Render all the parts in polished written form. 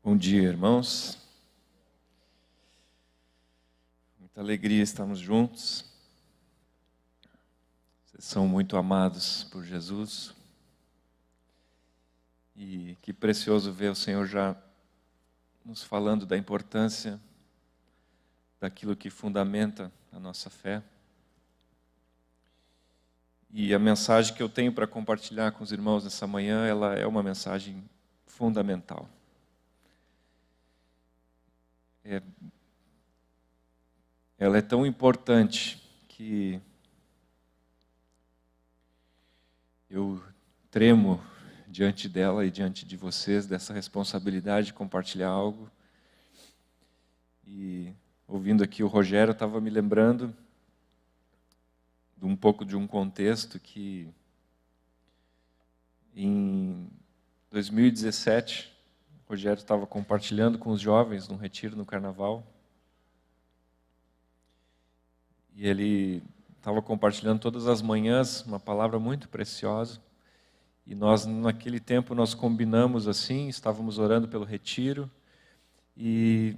Bom dia, irmãos. Muita alegria estarmos juntos. Vocês são muito amados por Jesus. E que precioso ver o Senhor já nos falando da importância daquilo que fundamenta a nossa fé. E a mensagem que eu tenho para compartilhar com os irmãos nessa manhã, ela é uma mensagem fundamental. Ela é tão importante que eu tremo diante dela e diante de vocês, dessa responsabilidade de compartilhar algo. E ouvindo aqui o Rogério, eu estava me lembrando de um pouco de um contexto que em 2017, o Rogério estava compartilhando com os jovens num retiro no Carnaval. E ele estava compartilhando todas as manhãs uma palavra muito preciosa. E nós, naquele tempo, nós combinamos assim, estávamos orando pelo retiro. E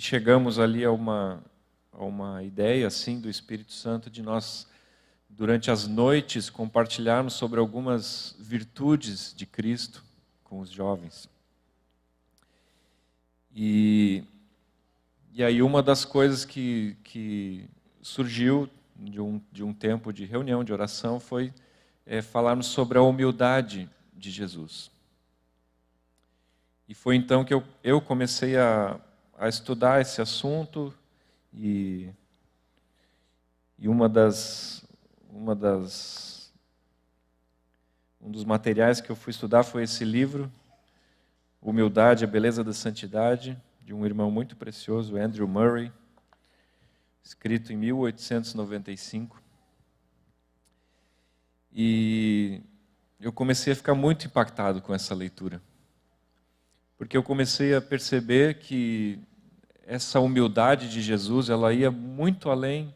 chegamos ali a uma ideia assim do Espírito Santo de nós, durante as noites, compartilharmos sobre algumas virtudes de Cristo com os jovens. E aí uma das coisas que surgiu de um tempo de reunião, de oração, foi falarmos sobre a humildade de Jesus. E foi então que eu comecei a estudar esse assunto e um dos materiais que eu fui estudar foi esse livro, Humildade, a Beleza da Santidade, de um irmão muito precioso, Andrew Murray, escrito em 1895. E eu comecei a ficar muito impactado com essa leitura, porque eu comecei a perceber que essa humildade de Jesus, ela ia muito além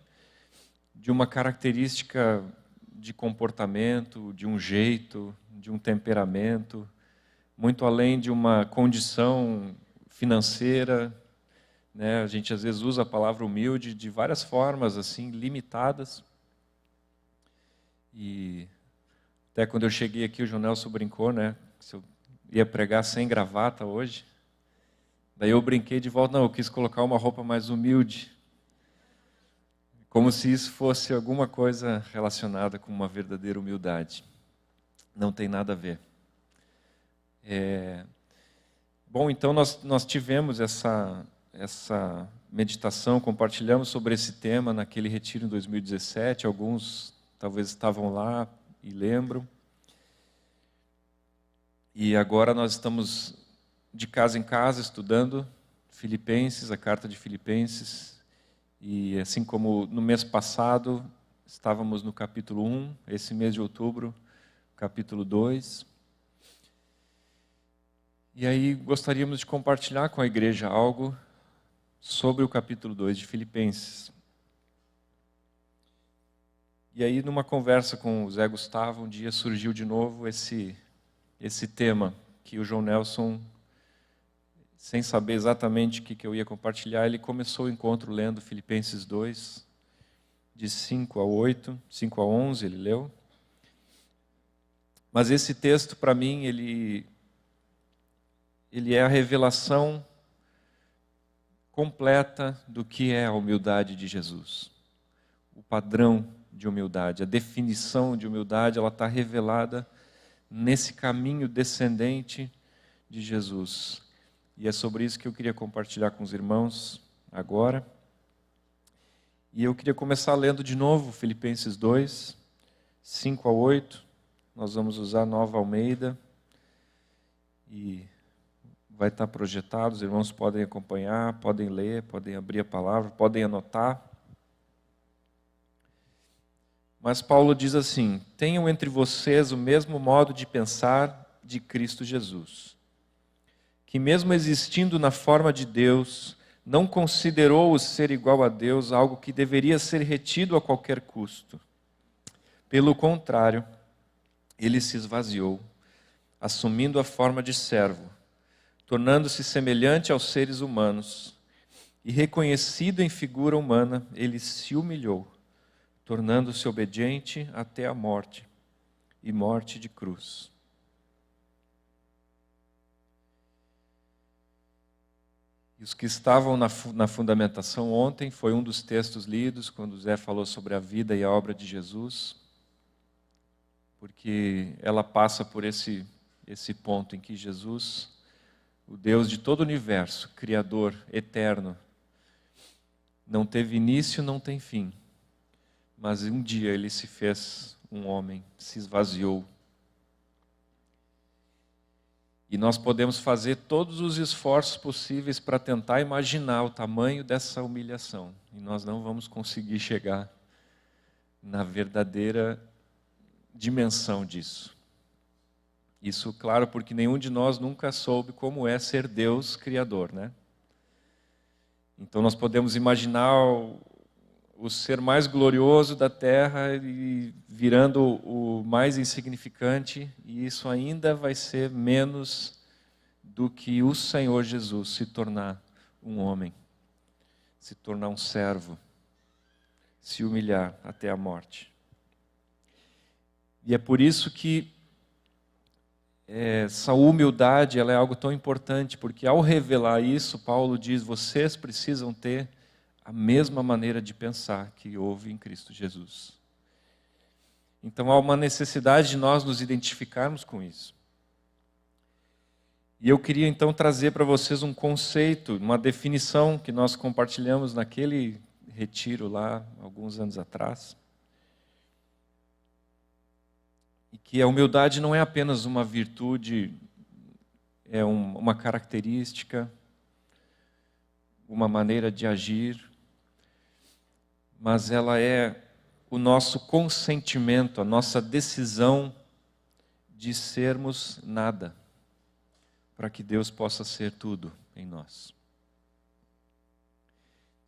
de uma característica de comportamento, de um jeito, de um temperamento, muito além de uma condição financeira, né? A gente às vezes usa a palavra humilde de várias formas, assim, limitadas. E até quando eu cheguei aqui, o João Nelson brincou, né? Se eu ia pregar sem gravata hoje. Daí eu brinquei de volta, não, eu quis colocar uma roupa mais humilde. Como se isso fosse alguma coisa relacionada com uma verdadeira humildade. Não tem nada a ver. Bom, então nós tivemos essa meditação, compartilhamos sobre esse tema naquele retiro em 2017, alguns talvez estavam lá e lembram. E agora nós estamos de casa em casa estudando Filipenses, a carta de Filipenses, e assim como no mês passado estávamos no capítulo 1, esse mês de outubro, capítulo 2. E aí gostaríamos de compartilhar com a igreja algo sobre o capítulo 2 de Filipenses. E aí, numa conversa com o Zé Gustavo, um dia surgiu de novo esse tema, que o João Nelson, sem saber exatamente o que eu ia compartilhar, ele começou o encontro lendo Filipenses 2, de 5 a 8, 5 a 11 ele leu. Mas esse texto, para mim, ele é a revelação completa do que é a humildade de Jesus. O padrão de humildade, a definição de humildade, ela está revelada nesse caminho descendente de Jesus. E é sobre isso que eu queria compartilhar com os irmãos agora. E eu queria começar lendo de novo Filipenses 2, 5 a 8. Nós vamos usar a Nova Almeida. E vai estar projetado, os irmãos podem acompanhar, podem ler, podem abrir a palavra, podem anotar. Mas Paulo diz assim: tenham entre vocês o mesmo modo de pensar de Cristo Jesus, que mesmo existindo na forma de Deus, não considerou o ser igual a Deus algo que deveria ser retido a qualquer custo. Pelo contrário, ele se esvaziou, assumindo a forma de servo, tornando-se semelhante aos seres humanos, e reconhecido em figura humana, ele se humilhou, tornando-se obediente até a morte, e morte de cruz. E os que estavam na fundamentação ontem, foi um dos textos lidos, quando Zé falou sobre a vida e a obra de Jesus, porque ela passa por esse ponto em que Jesus, o Deus de todo o universo, Criador, eterno, não teve início, não tem fim, mas um dia ele se fez um homem, se esvaziou. E nós podemos fazer todos os esforços possíveis para tentar imaginar o tamanho dessa humilhação. E nós não vamos conseguir chegar na verdadeira dimensão disso. Isso, claro, porque nenhum de nós nunca soube como é ser Deus Criador, né? Então nós podemos imaginar o ser mais glorioso da terra e virando o mais insignificante, e isso ainda vai ser menos do que o Senhor Jesus se tornar um homem, se tornar um servo, se humilhar até a morte. E é por isso que essa humildade ela é algo tão importante, porque ao revelar isso, Paulo diz, vocês precisam ter a mesma maneira de pensar que houve em Cristo Jesus. Então há uma necessidade de nós nos identificarmos com isso. E eu queria então trazer para vocês um conceito, uma definição que nós compartilhamos naquele retiro lá, alguns anos atrás. E que a humildade não é apenas uma virtude, é uma característica, uma maneira de agir, mas ela é o nosso consentimento, a nossa decisão de sermos nada, para que Deus possa ser tudo em nós.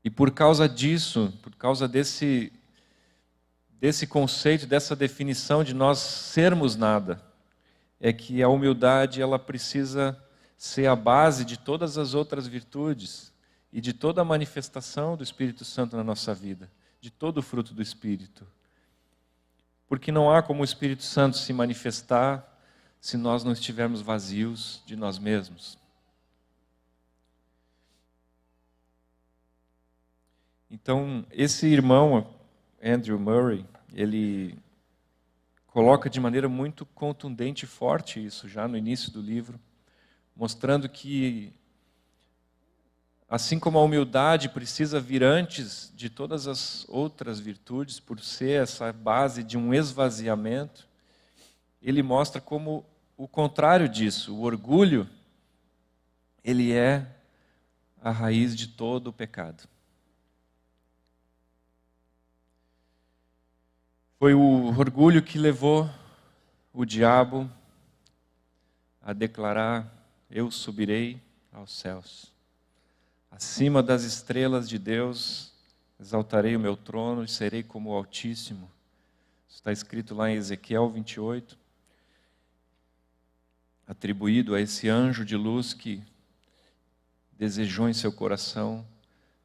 E por causa disso, por causa desse conceito, dessa definição de nós sermos nada, é que a humildade ela precisa ser a base de todas as outras virtudes e de toda a manifestação do Espírito Santo na nossa vida, de todo o fruto do Espírito. Porque não há como o Espírito Santo se manifestar se nós não estivermos vazios de nós mesmos. Então, esse irmão, Andrew Murray, ele coloca de maneira muito contundente e forte isso, já no início do livro, mostrando que, assim como a humildade precisa vir antes de todas as outras virtudes, por ser essa base de um esvaziamento, ele mostra como o contrário disso, o orgulho, ele é a raiz de todo o pecado. Foi o orgulho que levou o diabo a declarar: eu subirei aos céus. Acima das estrelas de Deus, exaltarei o meu trono e serei como o Altíssimo. Isso está escrito lá em Ezequiel 28, atribuído a esse anjo de luz que desejou em seu coração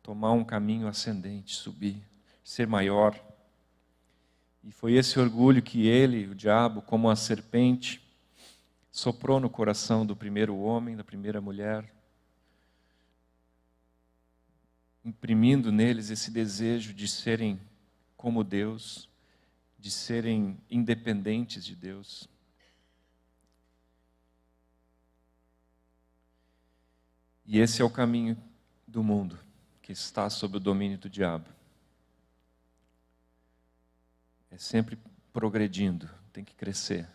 tomar um caminho ascendente, subir, ser maior. E foi esse orgulho que ele, o diabo, como uma serpente, soprou no coração do primeiro homem, da primeira mulher, imprimindo neles esse desejo de serem como Deus, de serem independentes de Deus. E esse é o caminho do mundo, que está sob o domínio do diabo. É sempre progredindo, tem que crescer.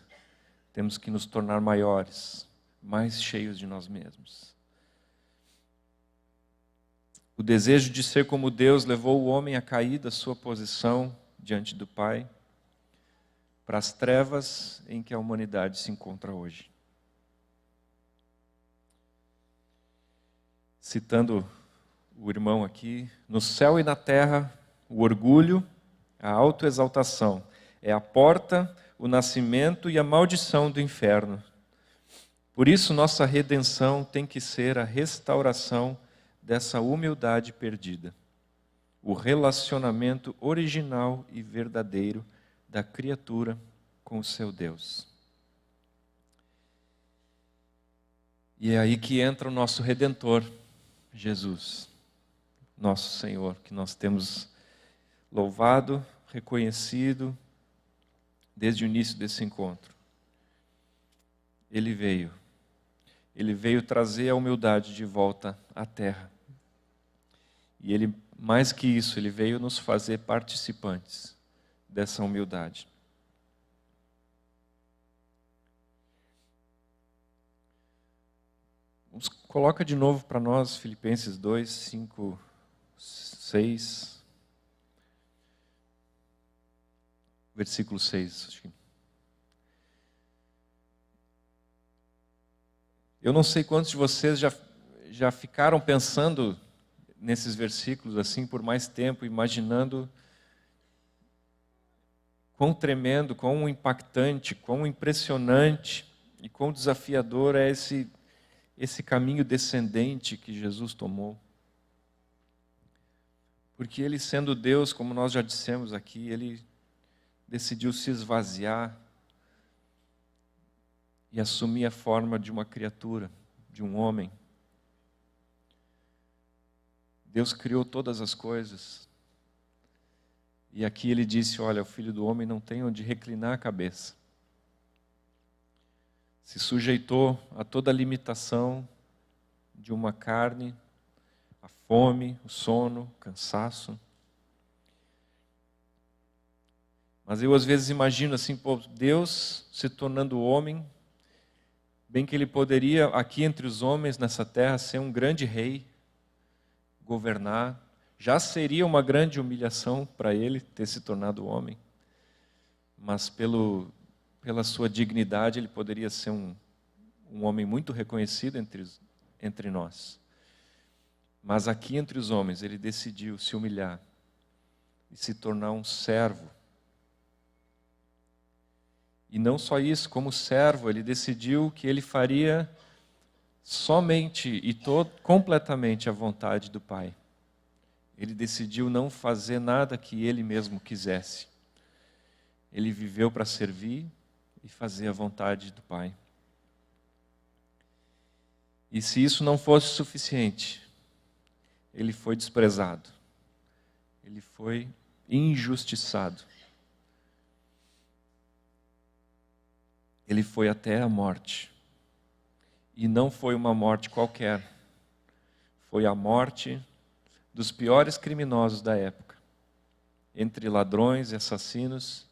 Temos que nos tornar maiores, mais cheios de nós mesmos. O desejo de ser como Deus levou o homem a cair da sua posição diante do Pai para as trevas em que a humanidade se encontra hoje. Citando o irmão aqui, no céu e na terra, o orgulho, a autoexaltação, é a porta, o nascimento e a maldição do inferno. Por isso, nossa redenção tem que ser a restauração dessa humildade perdida, o relacionamento original e verdadeiro da criatura com o seu Deus. E é aí que entra o nosso Redentor, Jesus, nosso Senhor, que nós temos louvado, reconhecido desde o início desse encontro. Ele veio trazer a humildade de volta à terra. E ele, mais que isso, ele veio nos fazer participantes dessa humildade. Coloca de novo para nós Filipenses 2, 5, 6. Versículo 6. Acho que. Eu não sei quantos de vocês já ficaram pensando nesses versículos assim por mais tempo, imaginando quão tremendo, quão impactante, quão impressionante e quão desafiador é esse caminho descendente que Jesus tomou. Porque ele, sendo Deus, como nós já dissemos aqui, ele decidiu se esvaziar e assumir a forma de uma criatura, de um homem. Deus criou todas as coisas. E aqui ele disse, olha, o Filho do Homem não tem onde reclinar a cabeça. Se sujeitou a toda a limitação de uma carne, a fome, o sono, o cansaço. Mas eu às vezes imagino assim, pô, Deus se tornando homem, bem que ele poderia, aqui entre os homens nessa terra, ser um grande rei, governar. Já seria uma grande humilhação para ele ter se tornado homem. Mas pela sua dignidade, ele poderia ser um homem muito reconhecido entre nós. Mas aqui entre os homens, ele decidiu se humilhar e se tornar um servo. E não só isso, como servo, ele decidiu que ele faria somente e completamente a vontade do Pai. Ele decidiu não fazer nada que ele mesmo quisesse. Ele viveu para servir e fazer a vontade do Pai. E se isso não fosse suficiente, ele foi desprezado. Ele foi injustiçado. Ele foi até a morte. E não foi uma morte qualquer. Foi a morte dos piores criminosos da época. Entre ladrões e assassinos,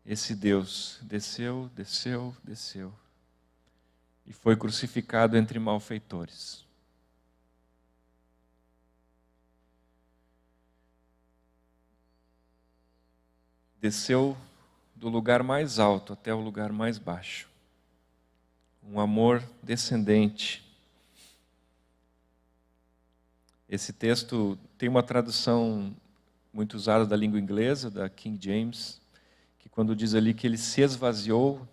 esse Deus desceu e foi crucificado entre malfeitores. Desceu do lugar mais alto até o lugar mais baixo. Um amor descendente. Esse texto tem uma tradução muito usada da língua inglesa, da King James, que quando diz ali que ele se esvaziou,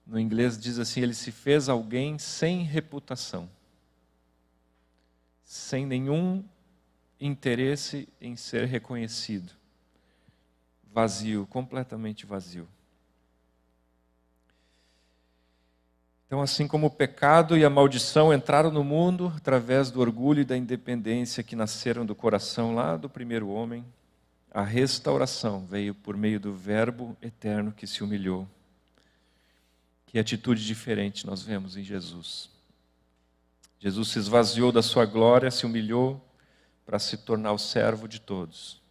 no inglês diz assim, ele se fez alguém sem reputação, sem nenhum interesse em ser reconhecido. Vazio, completamente vazio. Então, assim como o pecado e a maldição entraram no mundo através do orgulho e da independência que nasceram do coração lá do primeiro homem, a restauração veio por meio do Verbo eterno que se humilhou. Que atitude diferente nós vemos em Jesus. Jesus se esvaziou da sua glória, se humilhou para se tornar o servo de todos.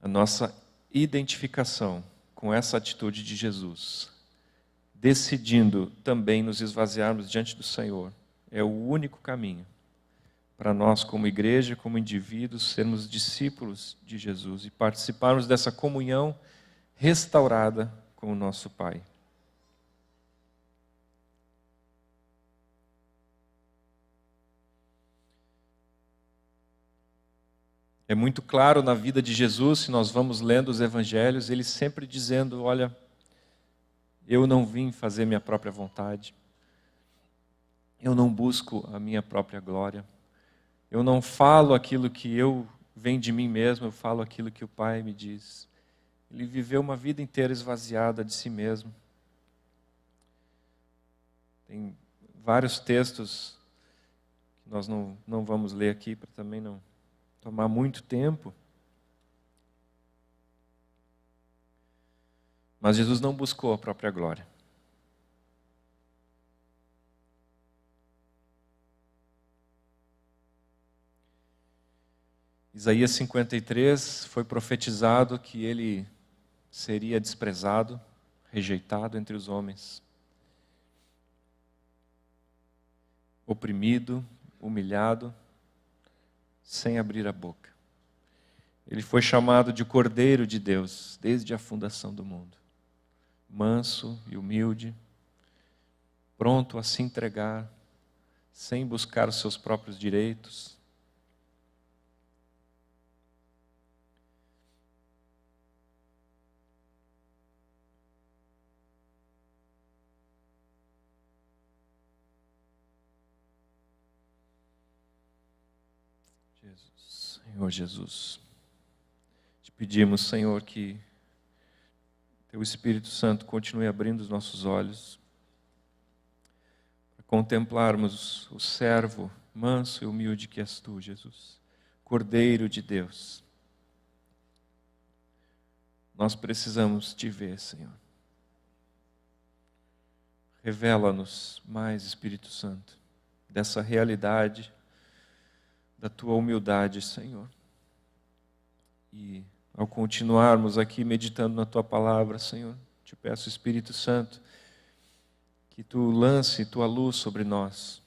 A nossa identificação com essa atitude de Jesus, decidindo também nos esvaziarmos diante do Senhor, é o único caminho para nós como igreja, como indivíduos, sermos discípulos de Jesus e participarmos dessa comunhão restaurada com o nosso Pai. É muito claro na vida de Jesus, se nós vamos lendo os evangelhos, ele sempre dizendo, olha, Eu não vim fazer minha própria vontade. Eu não busco a minha própria glória. Eu não falo aquilo que vem de mim mesmo, eu falo aquilo que o Pai me diz. Ele viveu uma vida inteira esvaziada de si mesmo. Tem vários textos que nós não vamos ler aqui, para também não tomar muito tempo. Mas Jesus não buscou a própria glória. Isaías 53 foi profetizado que ele seria desprezado, rejeitado entre os homens, oprimido, humilhado, sem abrir a boca. Ele foi chamado de Cordeiro de Deus desde a fundação do mundo, manso e humilde, pronto a se entregar, sem buscar os seus próprios direitos. Senhor Jesus, te pedimos, Senhor, que Teu Espírito Santo continue abrindo os nossos olhos para contemplarmos o servo manso e humilde que és Tu, Jesus, Cordeiro de Deus. Nós precisamos Te ver, Senhor. Revela-nos mais, Espírito Santo, dessa realidade da Tua humildade, Senhor. E ao continuarmos aqui meditando na Tua palavra, Senhor, te peço, Espírito Santo, que Tu lance Tua luz sobre nós,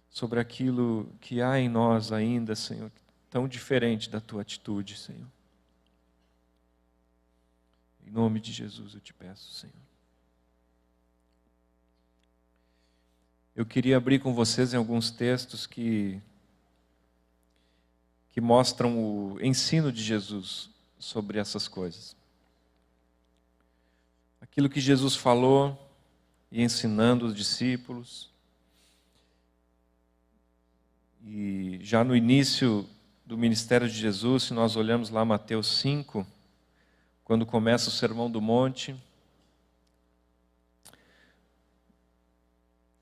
sobre aquilo que há em nós ainda, Senhor, tão diferente da Tua atitude, Senhor. Em nome de Jesus eu te peço, Senhor. Eu queria abrir com vocês em alguns textos que mostram o ensino de Jesus sobre essas coisas. Aquilo que Jesus falou e ensinando os discípulos. E já no início do ministério de Jesus, se nós olhamos lá Mateus 5, quando começa o Sermão do Monte,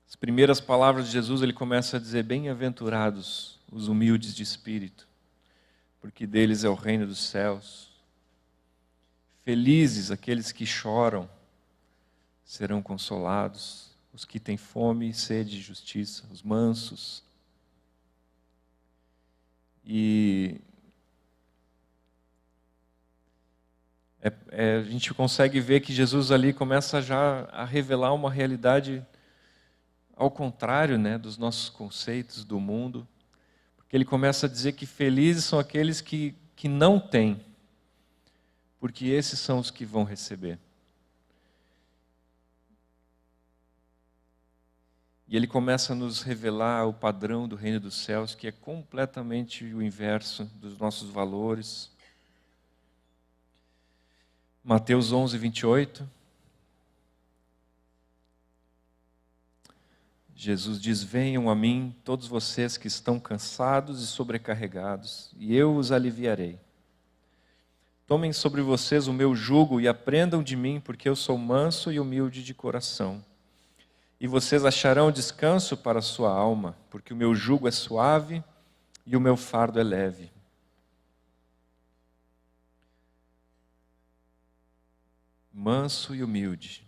as primeiras palavras de Jesus, ele começa a dizer: bem-aventurados os humildes de espírito, porque deles é o reino dos céus. Felizes aqueles que choram, serão consolados. Os que têm fome e sede de justiça, os mansos. E a gente consegue ver que Jesus ali começa já a revelar uma realidade ao contrário, né, dos nossos conceitos do mundo. Porque ele começa a dizer que felizes são aqueles que não têm, porque esses são os que vão receber. E ele começa a nos revelar o padrão do reino dos céus, que é completamente o inverso dos nossos valores. Mateus 11, 28. Jesus diz: venham a mim todos vocês que estão cansados e sobrecarregados, e eu os aliviarei. Tomem sobre vocês o meu jugo e aprendam de mim, porque eu sou manso e humilde de coração. E vocês acharão descanso para a sua alma, porque o meu jugo é suave e o meu fardo é leve. Manso e humilde.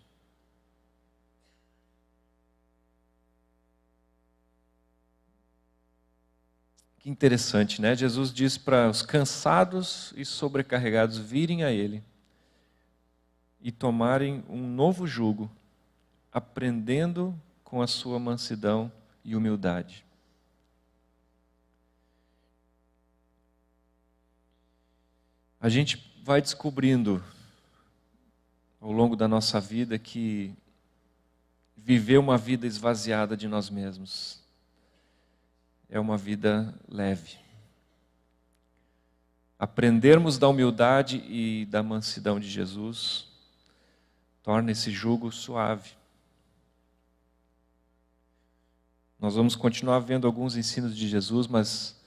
Que interessante, né? Jesus diz para os cansados e sobrecarregados virem a Ele e tomarem um novo jugo, aprendendo com a sua mansidão e humildade. A gente vai descobrindo ao longo da nossa vida que viver uma vida esvaziada de nós mesmos é uma vida leve. Aprendermos da humildade e da mansidão de Jesus torna esse jugo suave. Nós vamos continuar vendo alguns ensinos de Jesus, mas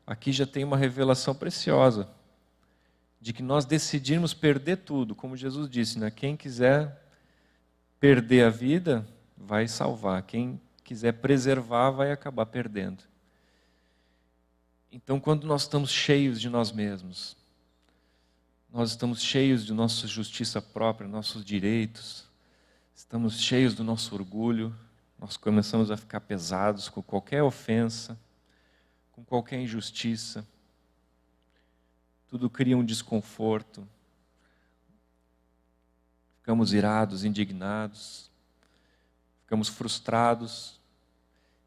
aqui já tem uma revelação preciosa de que nós decidimos perder tudo, como Jesus disse, né? Quem quiser perder a vida, vai salvar. Quem quiser preservar, vai acabar perdendo. Então, quando nós estamos cheios de nós mesmos, nós estamos cheios de nossa justiça própria, nossos direitos, estamos cheios do nosso orgulho, nós começamos a ficar pesados com qualquer ofensa, com qualquer injustiça. Tudo cria um desconforto. Ficamos irados, indignados, ficamos frustrados.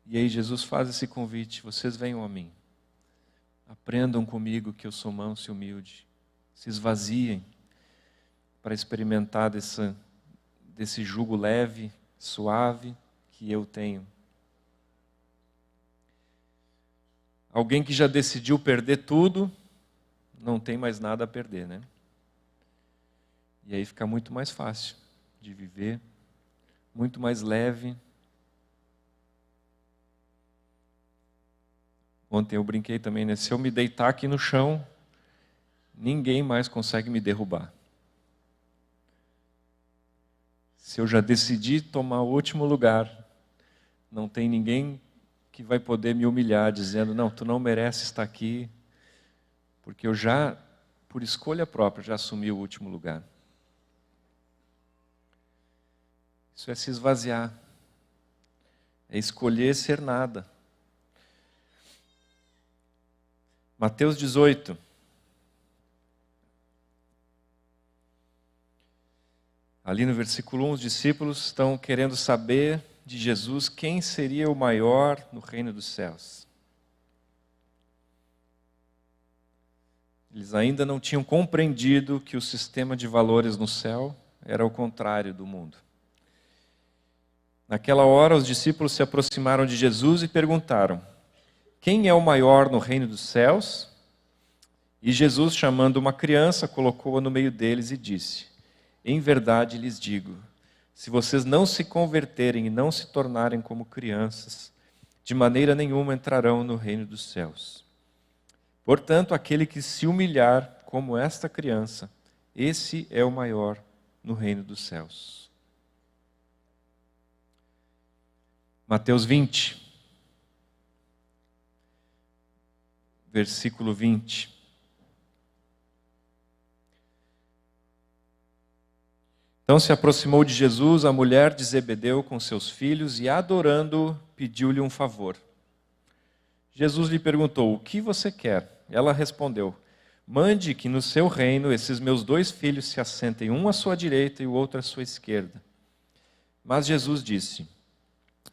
E aí Jesus faz esse convite: vocês venham a mim. Aprendam comigo que eu sou manso e humilde. Se esvaziem para experimentar desse jugo leve, suave que eu tenho. Alguém que já decidiu perder tudo, não tem mais nada a perder, né? E aí fica muito mais fácil de viver, muito mais leve. Ontem eu brinquei também, né? Se eu me deitar aqui no chão, ninguém mais consegue me derrubar. Se eu já decidi tomar o último lugar, não tem ninguém que vai poder me humilhar, dizendo: não, tu não merece estar aqui, porque eu já, por escolha própria, já assumi o último lugar. Isso é se esvaziar, é escolher ser nada. Mateus 18. Ali no versículo 1, os discípulos estão querendo saber de Jesus quem seria o maior no reino dos céus. Eles ainda não tinham compreendido que o sistema de valores no céu era o contrário do mundo. Naquela hora, os discípulos se aproximaram de Jesus e perguntaram: quem é o maior no reino dos céus? E Jesus, chamando uma criança, colocou-a no meio deles e disse: em verdade lhes digo, se vocês não se converterem e não se tornarem como crianças, de maneira nenhuma entrarão no reino dos céus. Portanto, aquele que se humilhar como esta criança, esse é o maior no reino dos céus. Mateus 20, versículo 20. Então se aproximou de Jesus a mulher de Zebedeu com seus filhos e, adorando-o, pediu-lhe um favor. Jesus lhe perguntou: o que você quer? Ela respondeu: mande que no seu reino esses meus 2 filhos se assentem, um à sua direita e o outro à sua esquerda. Mas Jesus disse: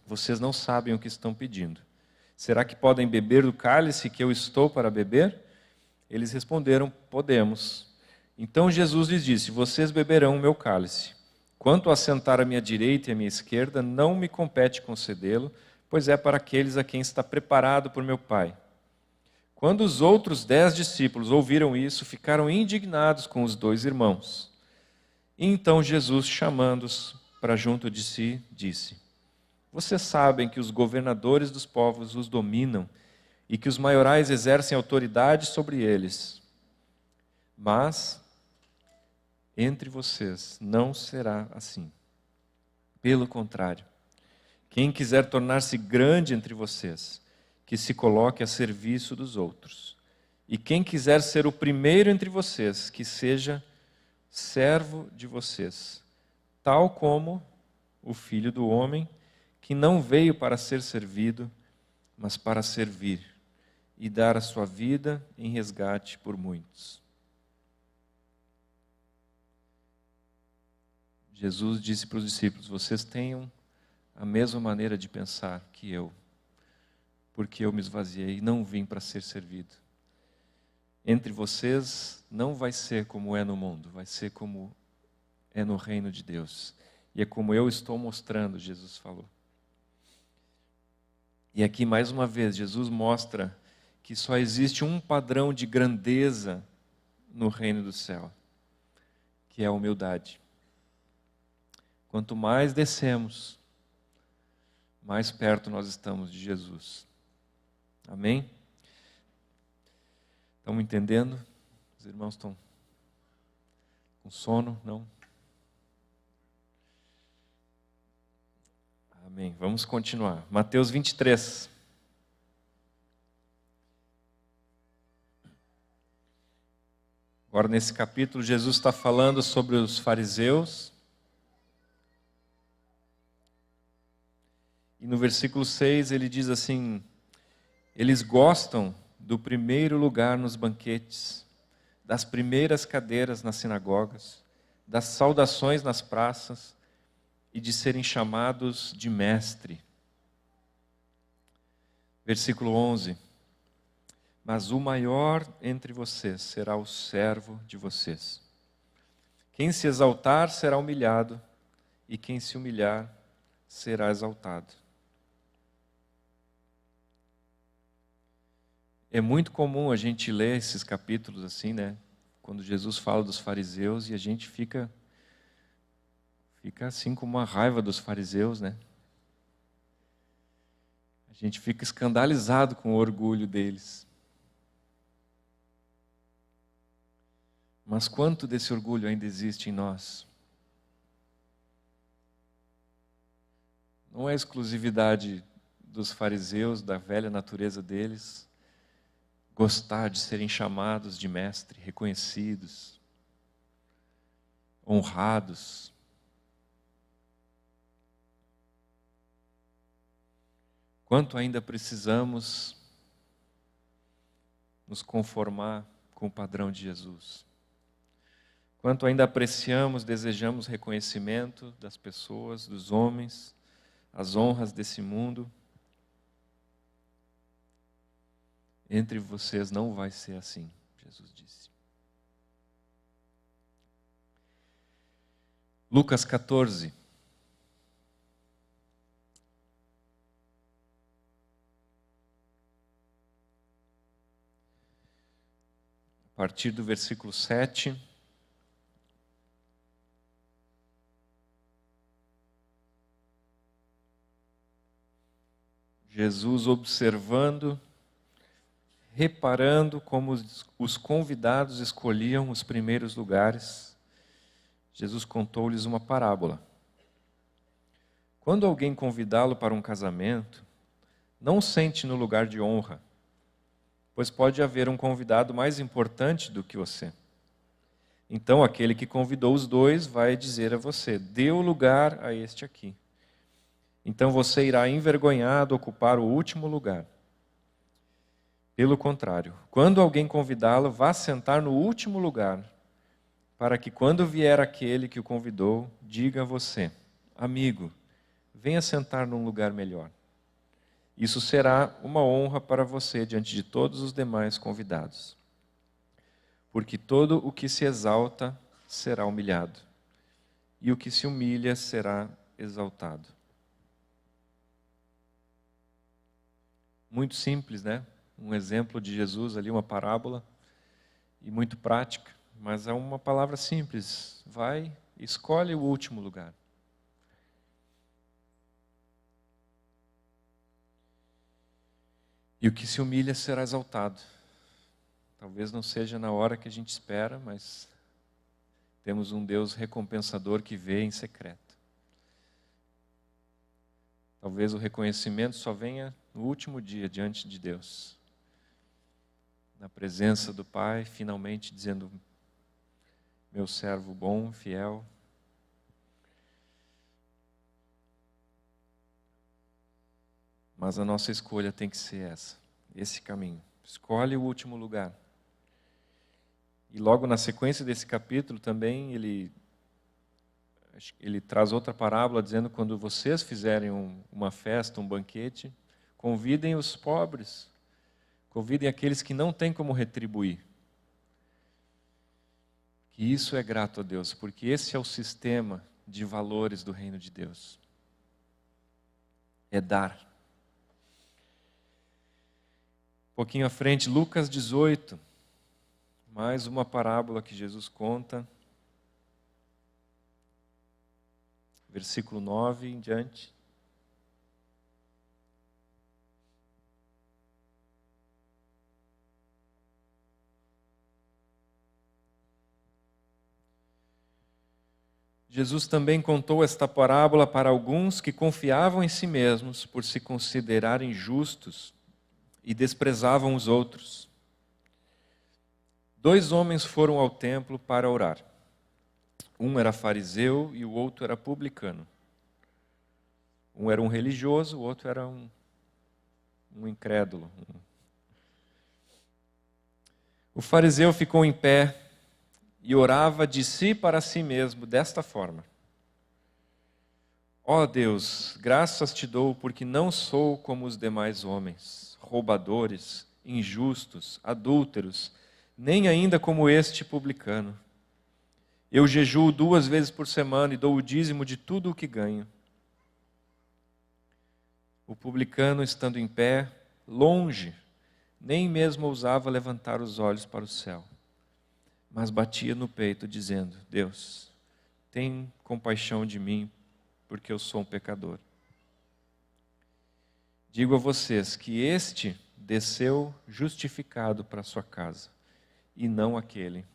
vocês não sabem o que estão pedindo. Será que podem beber do cálice que eu estou para beber? Eles responderam: podemos. Então Jesus lhes disse: vocês beberão o meu cálice. Quanto a sentar à minha direita e à minha esquerda, não me compete concedê-lo, pois é para aqueles a quem está preparado por meu Pai. Quando os outros 10 discípulos ouviram isso, ficaram indignados com os 2 irmãos. E então Jesus, chamando-os para junto de si, disse: vocês sabem que os governadores dos povos os dominam e que os maiorais exercem autoridade sobre eles. Mas entre vocês não será assim. Pelo contrário, quem quiser tornar-se grande entre vocês, que se coloque a serviço dos outros. E quem quiser ser o primeiro entre vocês, que seja servo de vocês, tal como o Filho do Homem, que não veio para ser servido, mas para servir e dar a sua vida em resgate por muitos. Jesus disse para os discípulos: vocês tenham a mesma maneira de pensar que eu, porque eu me esvaziei e não vim para ser servido. Entre vocês não vai ser como é no mundo, vai ser como é no reino de Deus. E é como eu estou mostrando, Jesus falou. E aqui, mais uma vez, Jesus mostra que só existe um padrão de grandeza no reino do céu, que é a humildade. Quanto mais descemos, mais perto nós estamos de Jesus. Amém? Estão entendendo? Os irmãos estão com sono? Não? Amém. Vamos continuar. Mateus 23. Agora, nesse capítulo, Jesus está falando sobre os fariseus. E no versículo 6 ele diz assim: eles gostam do primeiro lugar nos banquetes, das primeiras cadeiras nas sinagogas, das saudações nas praças e de serem chamados de mestre. Versículo 11: mas o maior entre vocês será o servo de vocês. Quem se exaltar será humilhado, e quem se humilhar será exaltado. É muito comum a gente ler esses capítulos assim, né? Quando Jesus fala dos fariseus e a gente fica assim com uma raiva dos fariseus, né? A gente fica escandalizado com o orgulho deles. Mas quanto desse orgulho ainda existe em nós? Não é exclusividade dos fariseus, da velha natureza deles, gostar de serem chamados de mestre, reconhecidos, honrados. Quanto ainda precisamos nos conformar com o padrão de Jesus? Quanto ainda apreciamos, desejamos reconhecimento das pessoas, dos homens, as honras desse mundo? Entre vocês não vai ser assim, Jesus disse. Lucas 14. A partir do versículo 7. Jesus observando, reparando como os convidados escolhiam os primeiros lugares, Jesus contou-lhes uma parábola. Quando alguém convidá-lo para um casamento, não sente no lugar de honra, pois pode haver um convidado mais importante do que você. Então aquele que convidou os dois vai dizer a você: dê o lugar a este aqui. Então você irá envergonhado ocupar o último lugar. Pelo contrário, quando alguém convidá-lo, vá sentar no último lugar, para que quando vier aquele que o convidou, diga a você: amigo, venha sentar num lugar melhor. Isso será uma honra para você diante de todos os demais convidados. Porque todo o que se exalta será humilhado, e o que se humilha será exaltado. Muito simples, né? Um exemplo de Jesus ali, uma parábola, e muito prática, mas é uma palavra simples. Vai, escolhe o último lugar. E o que se humilha será exaltado. Talvez não seja na hora que a gente espera, mas temos um Deus recompensador que vê em secreto. Talvez o reconhecimento só venha no último dia diante de Deus, na presença do Pai, finalmente dizendo: meu servo bom, fiel. Mas a nossa escolha tem que ser esse caminho. Escolhe o último lugar. E logo na sequência desse capítulo também ele traz outra parábola dizendo: quando vocês fizerem uma festa, um banquete, convidem os pobres, convidem aqueles que não têm como retribuir. Que isso é grato a Deus, porque esse é o sistema de valores do reino de Deus. É dar. Um pouquinho à frente, Lucas 18, mais uma parábola que Jesus conta. versículo 9 em diante. Jesus também contou esta parábola para alguns que confiavam em si mesmos por se considerarem justos e desprezavam os outros. 2 homens foram ao templo para orar. Um era fariseu e o outro era publicano. Um era um religioso, o outro era um incrédulo. O fariseu ficou em pé e orava de si para si mesmo desta forma: Ó Deus, graças te dou porque não sou como os demais homens, roubadores, injustos, adúlteros, nem ainda como este publicano. Eu jejuo 2 vezes por semana e dou o dízimo de tudo o que ganho. O publicano, estando em pé, longe, nem mesmo ousava levantar os olhos para o céu, mas batia no peito, dizendo: Deus, tem compaixão de mim, porque eu sou um pecador. Digo a vocês que este desceu justificado para sua casa, e não aquele.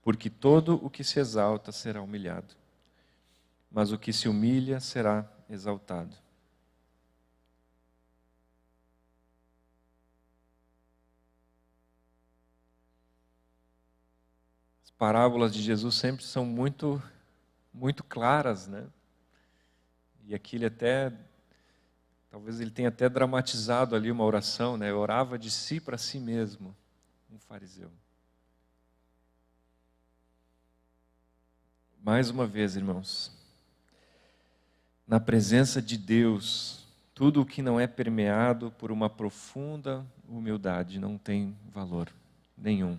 Porque todo o que se exalta será humilhado, mas o que se humilha será exaltado. As parábolas de Jesus sempre são muito claras, né? E aqui talvez ele tenha até dramatizado ali uma oração, né? Orava de si para si mesmo, um fariseu. Mais uma vez, irmãos, na presença de Deus, tudo o que não é permeado por uma profunda humildade não tem valor nenhum.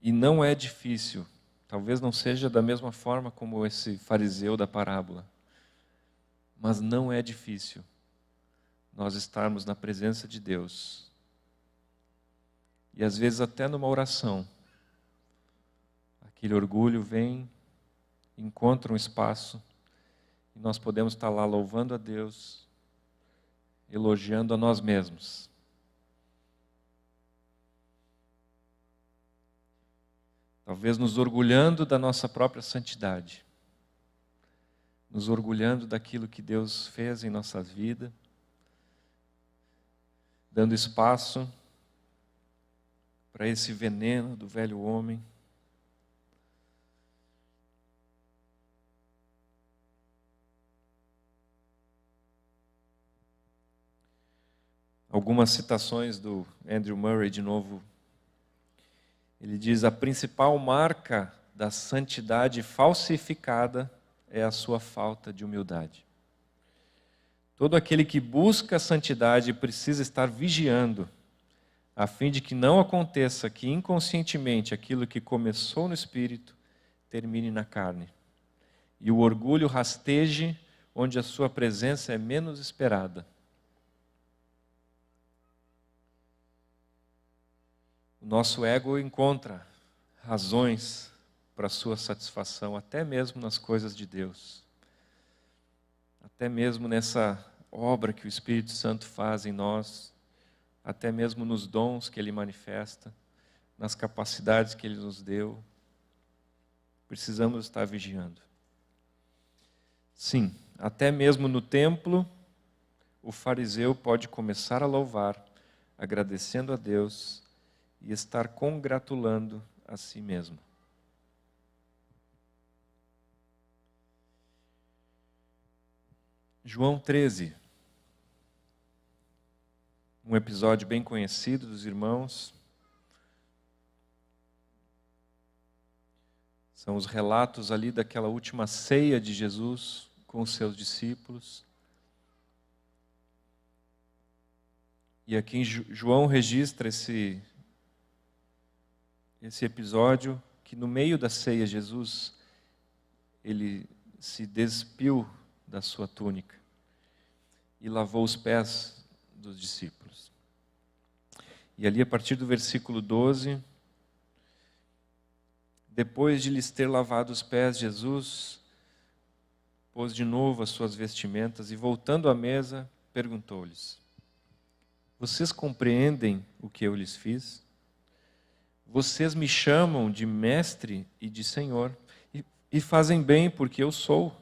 E não é difícil, talvez não seja da mesma forma como esse fariseu da parábola, mas não é difícil nós estarmos na presença de Deus. E às vezes até numa oração, aquele orgulho vem, encontra um espaço, e nós podemos estar lá louvando a Deus, elogiando a nós mesmos. Talvez nos orgulhando da nossa própria santidade, nos orgulhando daquilo que Deus fez em nossa vida, dando espaço para esse veneno do velho homem. Algumas citações do Andrew Murray, de novo. Ele diz: a principal marca da santidade falsificada é a sua falta de humildade. Todo aquele que busca a santidade precisa estar vigiando, a fim de que não aconteça que inconscientemente aquilo que começou no espírito termine na carne, e o orgulho rasteje onde a sua presença é menos esperada. O nosso ego encontra razões para a sua satisfação, até mesmo nas coisas de Deus. Até mesmo nessa obra que o Espírito Santo faz em nós, até mesmo nos dons que Ele manifesta, nas capacidades que Ele nos deu. Precisamos estar vigiando. Sim, até mesmo no templo, o fariseu pode começar a louvar, agradecendo a Deus, e estar congratulando a si mesmo. João 13. Um episódio bem conhecido dos irmãos. São os relatos ali daquela última ceia de Jesus com os seus discípulos. E aqui João registra esse episódio que no meio da ceia Jesus, ele se despiu da sua túnica e lavou os pés dos discípulos. E ali a partir do versículo 12, Depois de lhes ter lavado os pés, Jesus pôs de novo as suas vestimentas e, voltando à mesa, perguntou-lhes: Vocês compreendem o que eu lhes fiz? Vocês me chamam de mestre e de senhor, e fazem bem, porque eu sou.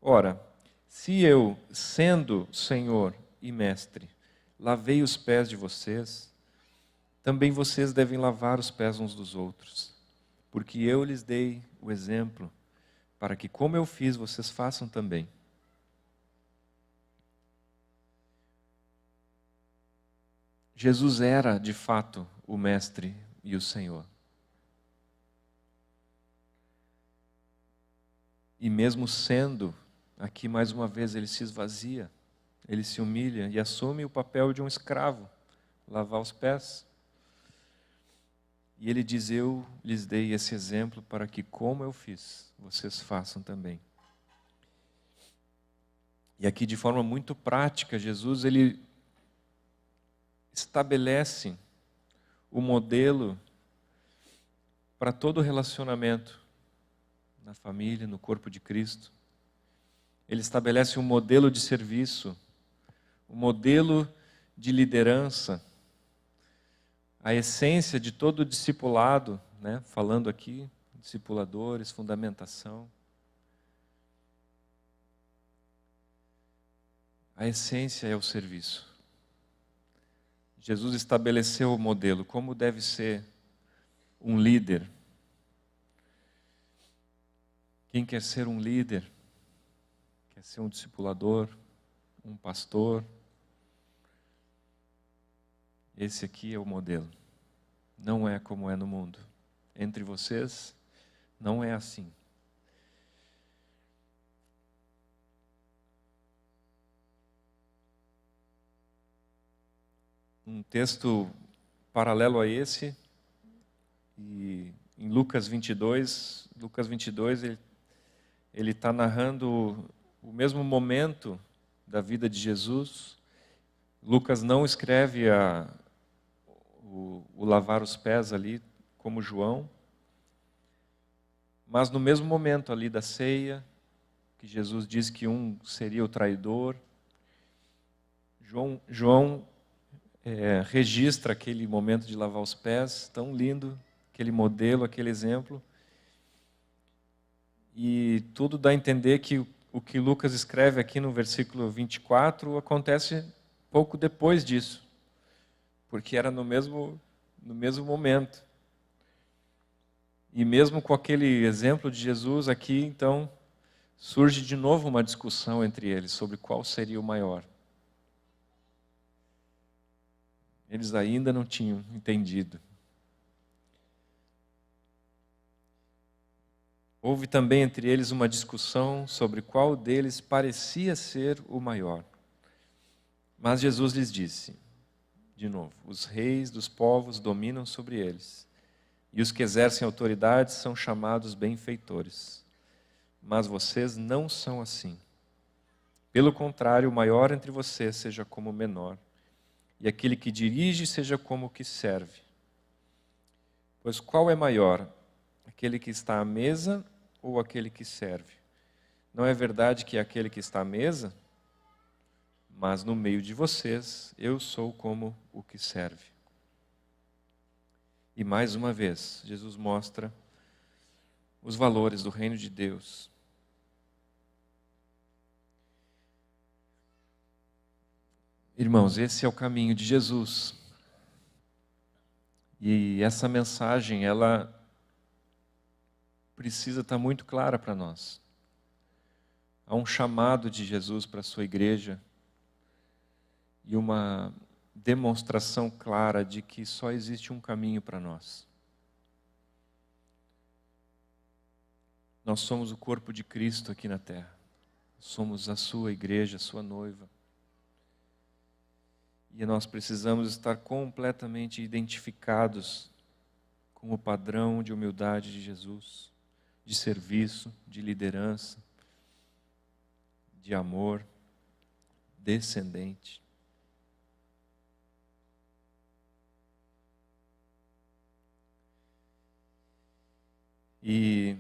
Ora, se eu, sendo senhor e mestre, lavei os pés de vocês, também vocês devem lavar os pés uns dos outros, porque eu lhes dei o exemplo, para que, como eu fiz, vocês façam também. Jesus era, de fato, o mestre e o Senhor. E mesmo sendo, aqui mais uma vez ele se esvazia, ele se humilha e assume o papel de um escravo, lavar os pés. E ele diz: eu lhes dei esse exemplo para que, como eu fiz, vocês façam também. E aqui, de forma muito prática, Jesus ele estabelece o modelo para todo relacionamento na família, no corpo de Cristo. Ele estabelece um modelo de serviço, um modelo de liderança, a essência de todo discipulado, né? Falando aqui, discipuladores, fundamentação. A essência é o serviço. Jesus estabeleceu o modelo, como deve ser um líder. Quem quer ser um líder, quer ser um discipulador, um pastor, esse aqui é o modelo. Não é como é no mundo. Entre vocês, não é assim. Um texto paralelo a esse, e em Lucas 22, ele está narrando o mesmo momento da vida de Jesus. Lucas não escreve o lavar os pés ali, como João, mas no mesmo momento ali da ceia, que Jesus diz que um seria o traidor, João registra aquele momento de lavar os pés, tão lindo, aquele modelo, aquele exemplo, e tudo dá a entender que o que Lucas escreve aqui no versículo 24 acontece pouco depois disso, porque era no mesmo momento. E mesmo com aquele exemplo de Jesus aqui, então, surge de novo uma discussão entre eles sobre qual seria o maior. Eles ainda não tinham entendido. Houve também entre eles uma discussão sobre qual deles parecia ser o maior. Mas Jesus lhes disse, de novo: os reis dos povos dominam sobre eles, e os que exercem autoridade são chamados benfeitores. Mas vocês não são assim. Pelo contrário, o maior entre vocês seja como o menor, e aquele que dirige seja como o que serve. Pois qual é maior, aquele que está à mesa ou aquele que serve? Não é verdade que é aquele que está à mesa? Mas no meio de vocês, eu sou como o que serve. E mais uma vez, Jesus mostra os valores do reino de Deus. Irmãos, esse é o caminho de Jesus. E essa mensagem, ela precisa estar muito clara para nós. Há um chamado de Jesus para a sua igreja e uma demonstração clara de que só existe um caminho para nós. Nós somos o corpo de Cristo aqui na terra. Somos a sua igreja, a sua noiva. E nós precisamos estar completamente identificados com o padrão de humildade de Jesus, de serviço, de liderança, de amor descendente. E,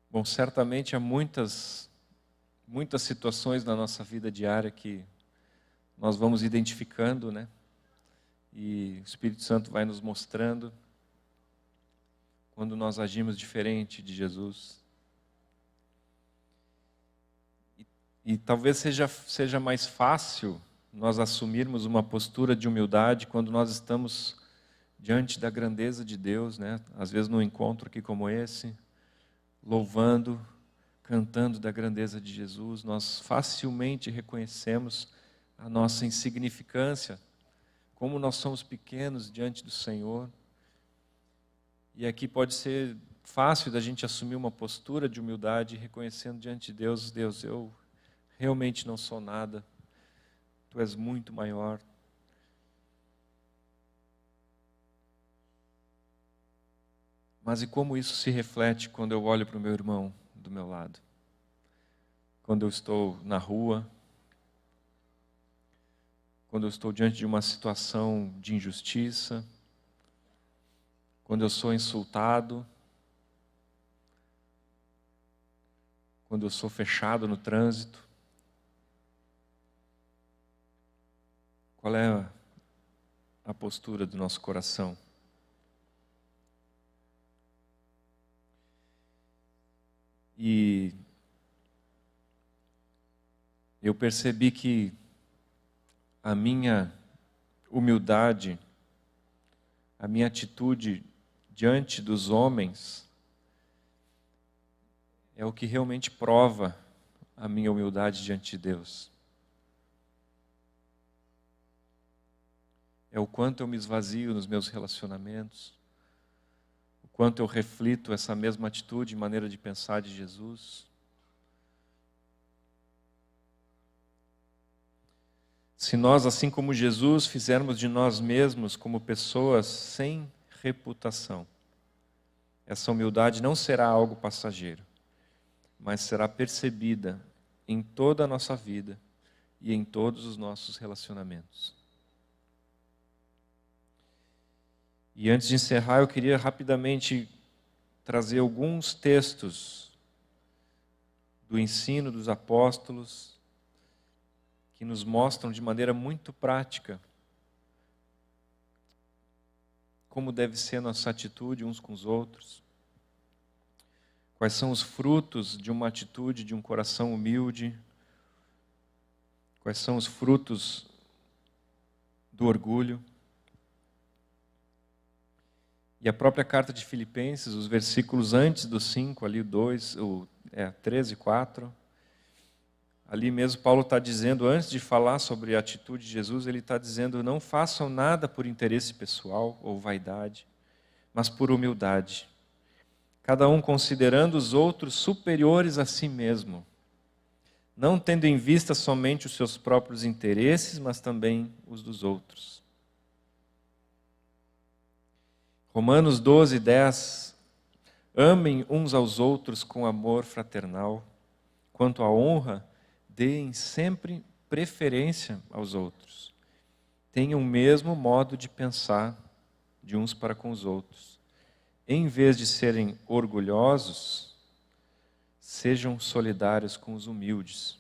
bom, certamente há muitas situações na nossa vida diária que nós vamos identificando, né? E o Espírito Santo vai nos mostrando quando nós agimos diferente de Jesus. E talvez seja mais fácil nós assumirmos uma postura de humildade quando nós estamos diante da grandeza de Deus, né? Às vezes num encontro aqui como esse, louvando, cantando da grandeza de Jesus, nós facilmente reconhecemos a nossa insignificância, como nós somos pequenos diante do Senhor. E aqui pode ser fácil da gente assumir uma postura de humildade, reconhecendo diante de Deus, Deus, eu realmente não sou nada, Tu és muito maior. Mas e como isso se reflete quando eu olho para o meu irmão do meu lado? Quando eu estou na rua, quando eu estou diante de uma situação de injustiça, quando eu sou insultado, quando eu sou fechado no trânsito. Qual é a postura do nosso coração? E eu percebi que a minha humildade, a minha atitude diante dos homens é o que realmente prova a minha humildade diante de Deus. É o quanto eu me esvazio nos meus relacionamentos, o quanto eu reflito essa mesma atitude e maneira de pensar de Jesus. Se nós, assim como Jesus, fizermos de nós mesmos como pessoas sem reputação, essa humildade não será algo passageiro, mas será percebida em toda a nossa vida e em todos os nossos relacionamentos. E antes de encerrar, eu queria rapidamente trazer alguns textos do ensino dos apóstolos que nos mostram de maneira muito prática como deve ser a nossa atitude uns com os outros. Quais são os frutos de uma atitude, de um coração humilde? Quais são os frutos do orgulho? E a própria carta de Filipenses, os versículos antes do 5, ali o 13 e 4, ali mesmo Paulo está dizendo, antes de falar sobre a atitude de Jesus, ele está dizendo, não façam nada por interesse pessoal ou vaidade, mas por humildade. Cada um considerando os outros superiores a si mesmo, não tendo em vista somente os seus próprios interesses, mas também os dos outros. Romanos 12, 10. Amem uns aos outros com amor fraternal. Quanto à honra, deem sempre preferência aos outros. Tenham o mesmo modo de pensar de uns para com os outros. Em vez de serem orgulhosos, sejam solidários com os humildes.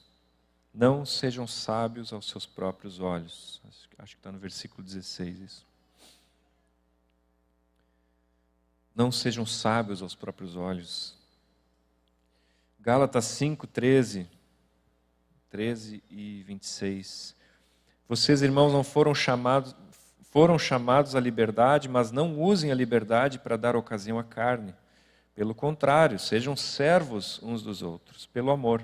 Não sejam sábios aos seus próprios olhos. Acho que está no versículo 16 isso. Não sejam sábios aos próprios olhos. Gálatas 5, 13 e 26. Vocês, irmãos, não foram chamados à liberdade, mas não usem a liberdade para dar ocasião à carne. Pelo contrário, sejam servos uns dos outros, pelo amor.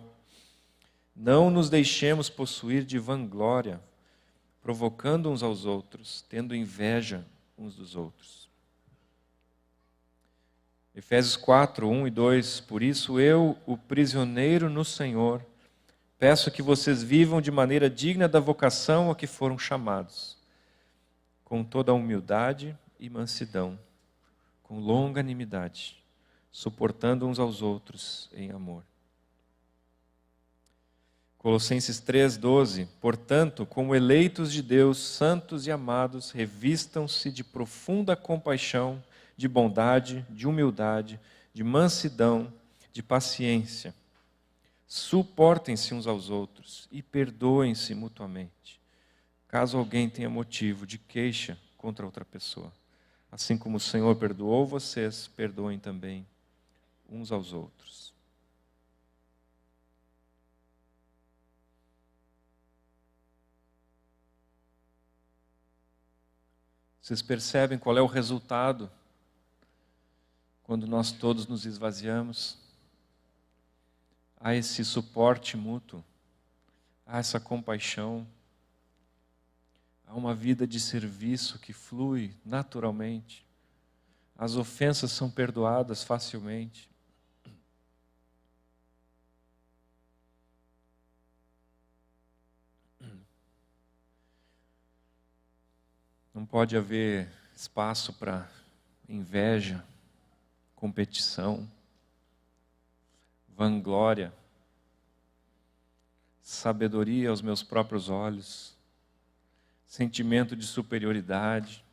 Não nos deixemos possuir de vanglória, provocando uns aos outros, tendo inveja uns dos outros. Efésios 4, 1 e 2. Por isso eu, o prisioneiro no Senhor, peço que vocês vivam de maneira digna da vocação a que foram chamados, com toda a humildade e mansidão, com longanimidade, suportando uns aos outros em amor. Colossenses 3, 12. Portanto, como eleitos de Deus, santos e amados, revistam-se de profunda compaixão, de bondade, de humildade, de mansidão, de paciência. Suportem-se uns aos outros e perdoem-se mutuamente, caso alguém tenha motivo de queixa contra outra pessoa. Assim como o Senhor perdoou vocês, perdoem também uns aos outros. Vocês percebem qual é o resultado quando nós todos nos esvaziamos? Há esse suporte mútuo, há essa compaixão, há uma vida de serviço que flui naturalmente. As ofensas são perdoadas facilmente. Não pode haver espaço para inveja, competição, vanglória, sabedoria aos meus próprios olhos, sentimento de superioridade.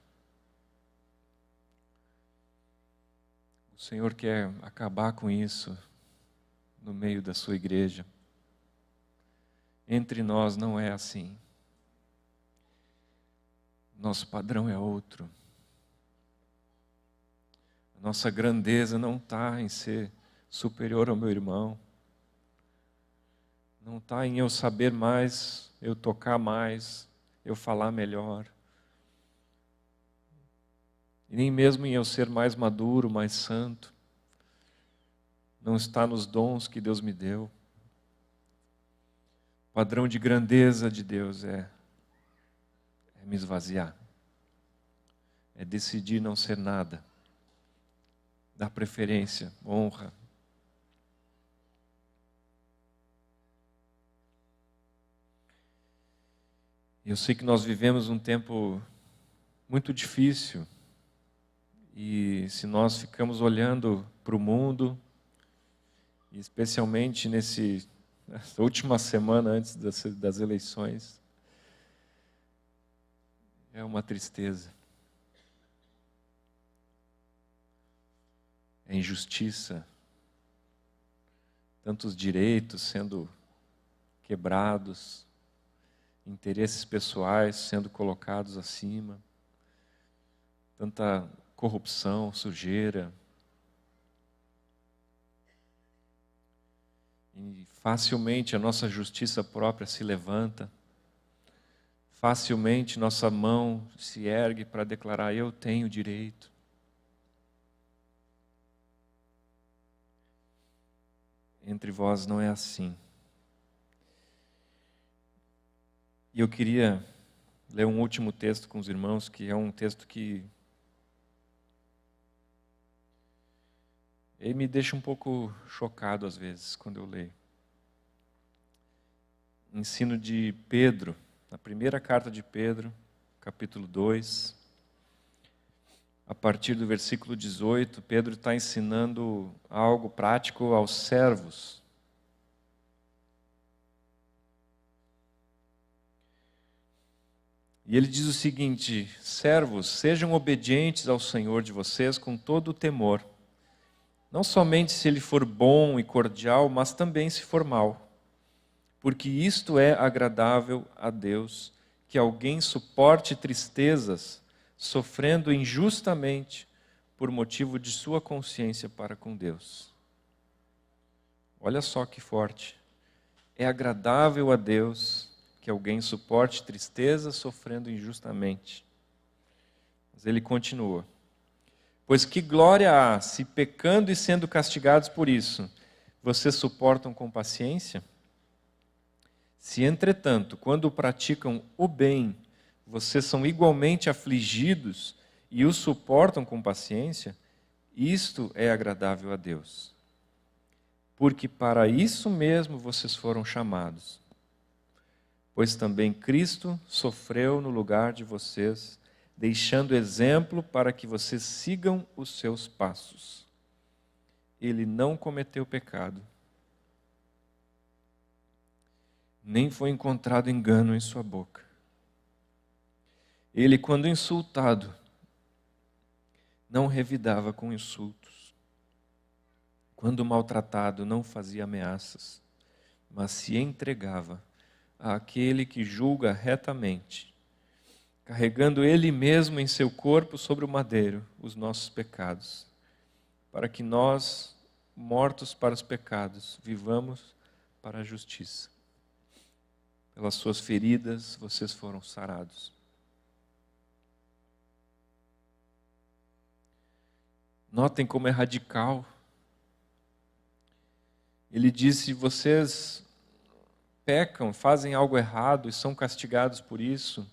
O Senhor quer acabar com isso no meio da sua igreja. Entre nós não é assim. Nosso padrão é outro. A nossa grandeza não está em ser superior ao meu irmão. Não está em eu saber mais, eu tocar mais, eu falar melhor. E nem mesmo em eu ser mais maduro, mais santo. Não está nos dons que Deus me deu. O padrão de grandeza de Deus é me esvaziar. É decidir não ser nada. Dar preferência, honra. Eu sei que nós vivemos um tempo muito difícil. E se nós ficamos olhando para o mundo, e especialmente nessa última semana antes das eleições, é uma tristeza. É injustiça. Tantos direitos sendo quebrados, interesses pessoais sendo colocados acima, tanta corrupção, sujeira. E facilmente a nossa justiça própria se levanta. Facilmente nossa mão se ergue para declarar: eu tenho direito. Entre vós não é assim. E eu queria ler um último texto com os irmãos, que é um texto que ele me deixa um pouco chocado às vezes quando eu leio. Ensino de Pedro, na primeira carta de Pedro, capítulo 2, a partir do versículo 18, Pedro está ensinando algo prático aos servos. E ele diz o seguinte: servos, sejam obedientes ao Senhor de vocês com todo o temor, não somente se ele for bom e cordial, mas também se for mau, porque isto é agradável a Deus, que alguém suporte tristezas, sofrendo injustamente por motivo de sua consciência para com Deus. Olha só que forte. É agradável a Deus que alguém suporte tristeza sofrendo injustamente. Mas ele continua: pois que glória há se, pecando e sendo castigados por isso, vocês suportam com paciência? Se, entretanto, quando praticam o bem, vocês são igualmente afligidos e o suportam com paciência, isto é agradável a Deus. Porque para isso mesmo vocês foram chamados. Pois também Cristo sofreu no lugar de vocês, deixando exemplo para que vocês sigam os seus passos. Ele não cometeu pecado, nem foi encontrado engano em sua boca. Ele, quando insultado, não revidava com insultos. Quando maltratado, não fazia ameaças, mas se entregava àquele que julga retamente, carregando ele mesmo em seu corpo sobre o madeiro os nossos pecados, para que nós, mortos para os pecados, vivamos para a justiça. Pelas suas feridas vocês foram sarados. Notem como é radical. Ele disse: vocês pecam, fazem algo errado e são castigados por isso,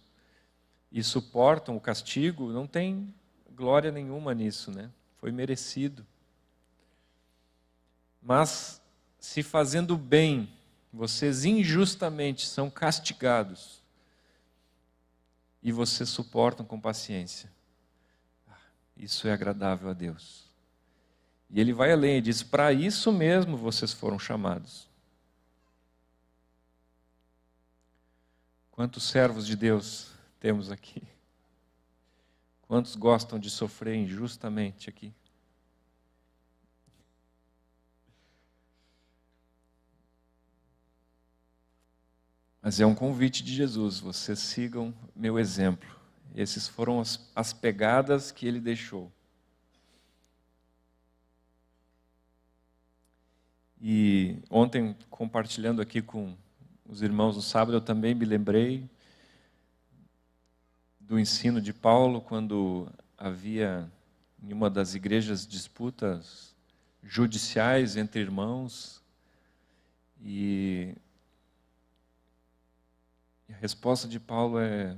e suportam o castigo, não tem glória nenhuma nisso, né? Foi merecido. Mas se fazendo bem, vocês injustamente são castigados, e vocês suportam com paciência, isso é agradável a Deus. E ele vai além e diz: para isso mesmo vocês foram chamados. Quantos servos de Deus temos aqui? Quantos gostam de sofrer injustamente aqui? Mas é um convite de Jesus: vocês sigam meu exemplo. Essas foram as pegadas que ele deixou. E ontem, compartilhando aqui com os irmãos no sábado, eu também me lembrei do ensino de Paulo, quando havia em uma das igrejas disputas judiciais entre irmãos, e a resposta de Paulo é: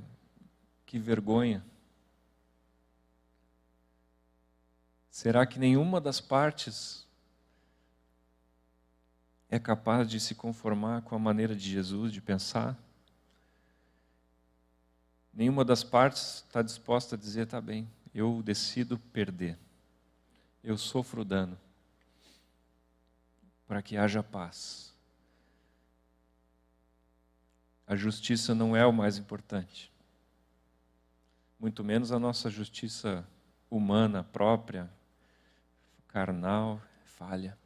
que vergonha. Será que nenhuma das partes é capaz de se conformar com a maneira de Jesus de pensar? Nenhuma das partes está disposta a dizer: tá bem, eu decido perder, eu sofro dano, para que haja paz. A justiça não é o mais importante, muito menos a nossa justiça humana própria, carnal, falha.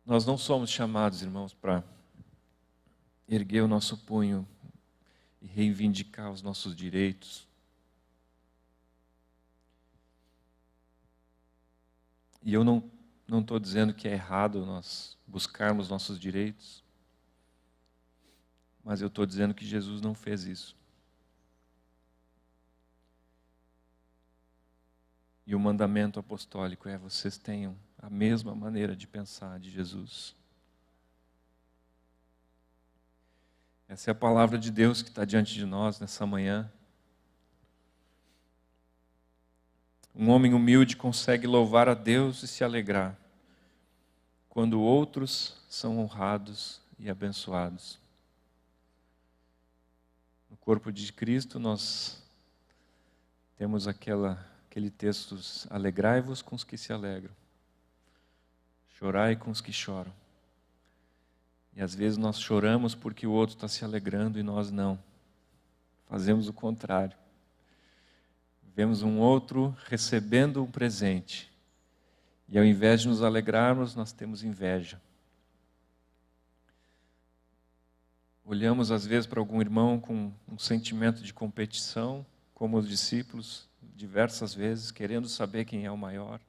Nós não somos chamados, irmãos, para erguer o nosso punho e reivindicar os nossos direitos. E eu não estou dizendo que é errado nós buscarmos nossos direitos, mas eu estou dizendo que Jesus não fez isso. E o mandamento apostólico é: vocês tenham a mesma maneira de pensar de Jesus. Essa é a palavra de Deus que está diante de nós nessa manhã. Um homem humilde consegue louvar a Deus e se alegrar quando outros são honrados e abençoados. No corpo de Cristo nós temos aquele texto: alegrai-vos com os que se alegram, chorai com os que choram. E às vezes nós choramos porque o outro está se alegrando e nós não. Fazemos o contrário. Vemos um outro recebendo um presente, e ao invés de nos alegrarmos, nós temos inveja. Olhamos às vezes para algum irmão com um sentimento de competição, como os discípulos, diversas vezes, querendo saber quem é o maior.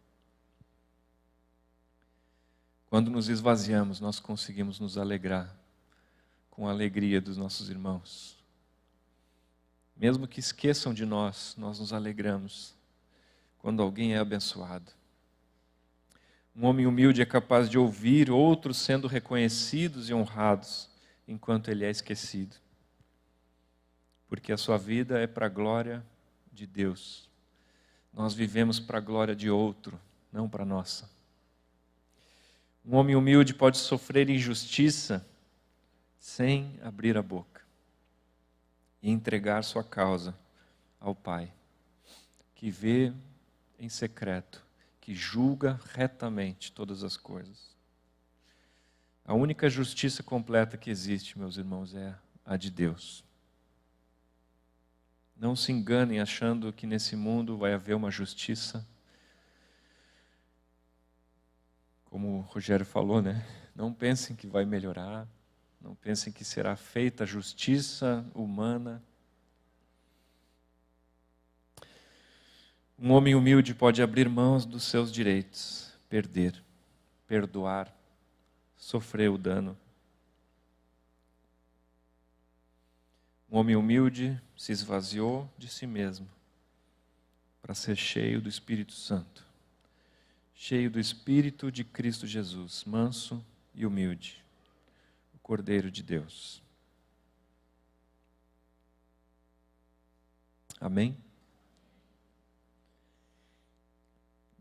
Quando nos esvaziamos, nós conseguimos nos alegrar com a alegria dos nossos irmãos. Mesmo que esqueçam de nós, nós nos alegramos quando alguém é abençoado. Um homem humilde é capaz de ouvir outros sendo reconhecidos e honrados, enquanto ele é esquecido. Porque a sua vida é para a glória de Deus. Nós vivemos para a glória de outro, não para a nossa. Um homem humilde pode sofrer injustiça sem abrir a boca e entregar sua causa ao Pai, que vê em secreto, que julga retamente todas as coisas. A única justiça completa que existe, meus irmãos, é a de Deus. Não se enganem achando que nesse mundo vai haver uma justiça. Como o Rogério falou, né? Não pensem que vai melhorar. Não pensem que será feita a justiça humana. Um homem humilde pode abrir mãos dos seus direitos, perder, perdoar, sofrer o dano. Um homem humilde se esvaziou de si mesmo para ser cheio do Espírito Santo, cheio do Espírito de Cristo Jesus, manso e humilde, o Cordeiro de Deus. Amém?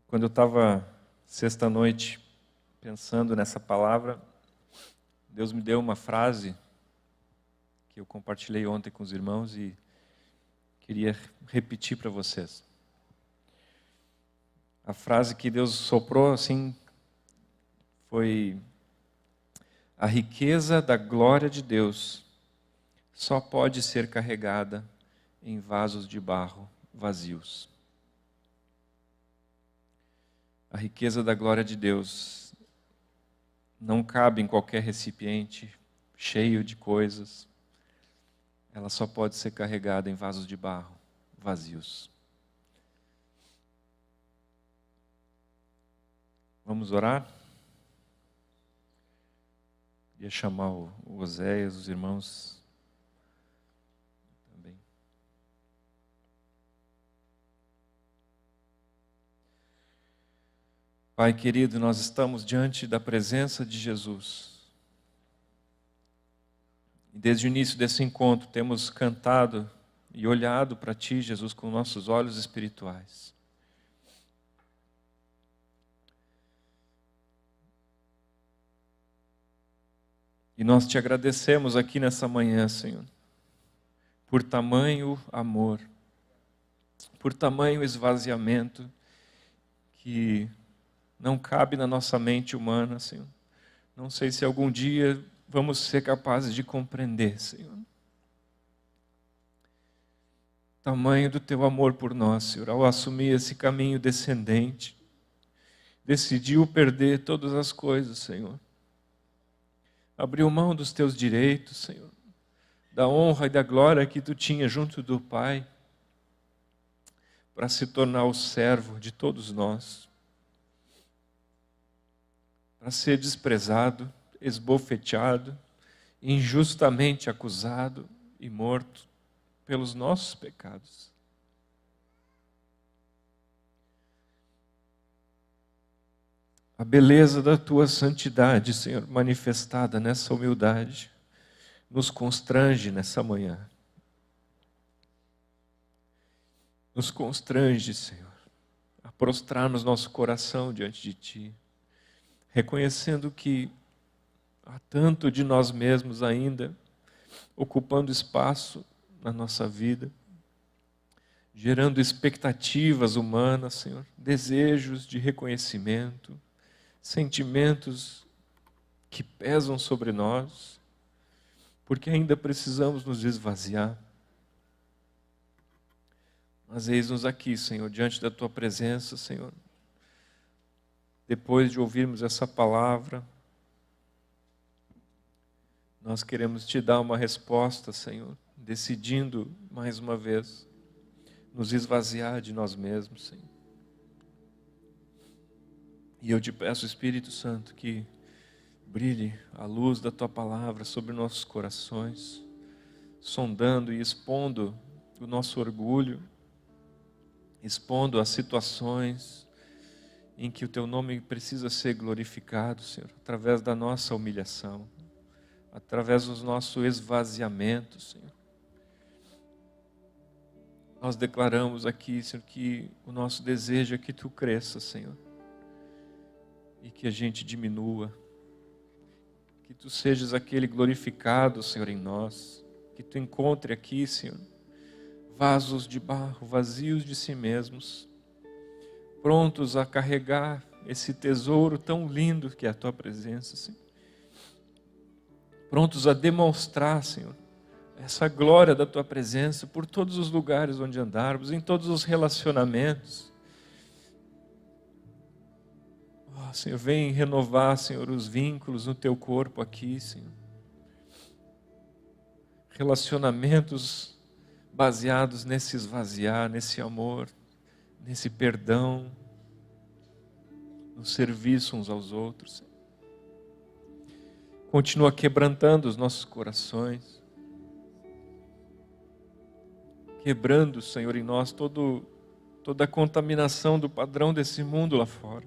Quando eu estava sexta-noite pensando nessa palavra, Deus me deu uma frase que eu compartilhei ontem com os irmãos e queria repetir para vocês. A frase que Deus soprou assim foi: a riqueza da glória de Deus só pode ser carregada em vasos de barro vazios. A riqueza da glória de Deus não cabe em qualquer recipiente cheio de coisas. Ela só pode ser carregada em vasos de barro vazios. Vamos orar? Queria chamar o Oséias, os irmãos também. Pai querido, nós estamos diante da presença de Jesus. E desde o início desse encontro temos cantado e olhado para Ti, Jesus, com nossos olhos espirituais. E nós Te agradecemos aqui nessa manhã, Senhor, por tamanho amor, por tamanho esvaziamento que não cabe na nossa mente humana, Senhor. Não sei se algum dia vamos ser capazes de compreender, Senhor. Tamanho do Teu amor por nós, Senhor, ao assumir esse caminho descendente, decidiu perder todas as coisas, Senhor. Abriu mão dos Teus direitos, Senhor, da honra e da glória que Tu tinha junto do Pai, para se tornar o servo de todos nós, para ser desprezado, esbofeteado, injustamente acusado e morto pelos nossos pecados. A beleza da Tua santidade, Senhor, manifestada nessa humildade, nos constrange nessa manhã. Nos constrange, Senhor, a prostrar-nos nosso coração diante de Ti, reconhecendo que há tanto de nós mesmos ainda ocupando espaço na nossa vida, gerando expectativas humanas, Senhor, desejos de reconhecimento, sentimentos que pesam sobre nós, porque ainda precisamos nos esvaziar. Mas eis-nos aqui, Senhor, diante da Tua presença, Senhor, depois de ouvirmos essa palavra, nós queremos Te dar uma resposta, Senhor, decidindo, mais uma vez, nos esvaziar de nós mesmos, Senhor. E eu Te peço, Espírito Santo, que brilhe a luz da Tua palavra sobre nossos corações, sondando e expondo o nosso orgulho, expondo as situações em que o Teu nome precisa ser glorificado, Senhor, através da nossa humilhação, através do nosso esvaziamento, Senhor. Nós declaramos aqui, Senhor, que o nosso desejo é que Tu cresça, Senhor, e que a gente diminua, que Tu sejas aquele glorificado, Senhor, em nós, que Tu encontre aqui, Senhor, vasos de barro vazios de si mesmos, prontos a carregar esse tesouro tão lindo que é a Tua presença, Senhor. Prontos a demonstrar, Senhor, essa glória da Tua presença por todos os lugares onde andarmos, em todos os relacionamentos. Oh, Senhor, vem renovar, Senhor, os vínculos no Teu corpo aqui, Senhor. Relacionamentos baseados nesse esvaziar, nesse amor, nesse perdão, no serviço uns aos outros. Senhor. Continua quebrantando os nossos corações, quebrando, Senhor, em nós toda a contaminação do padrão desse mundo lá fora.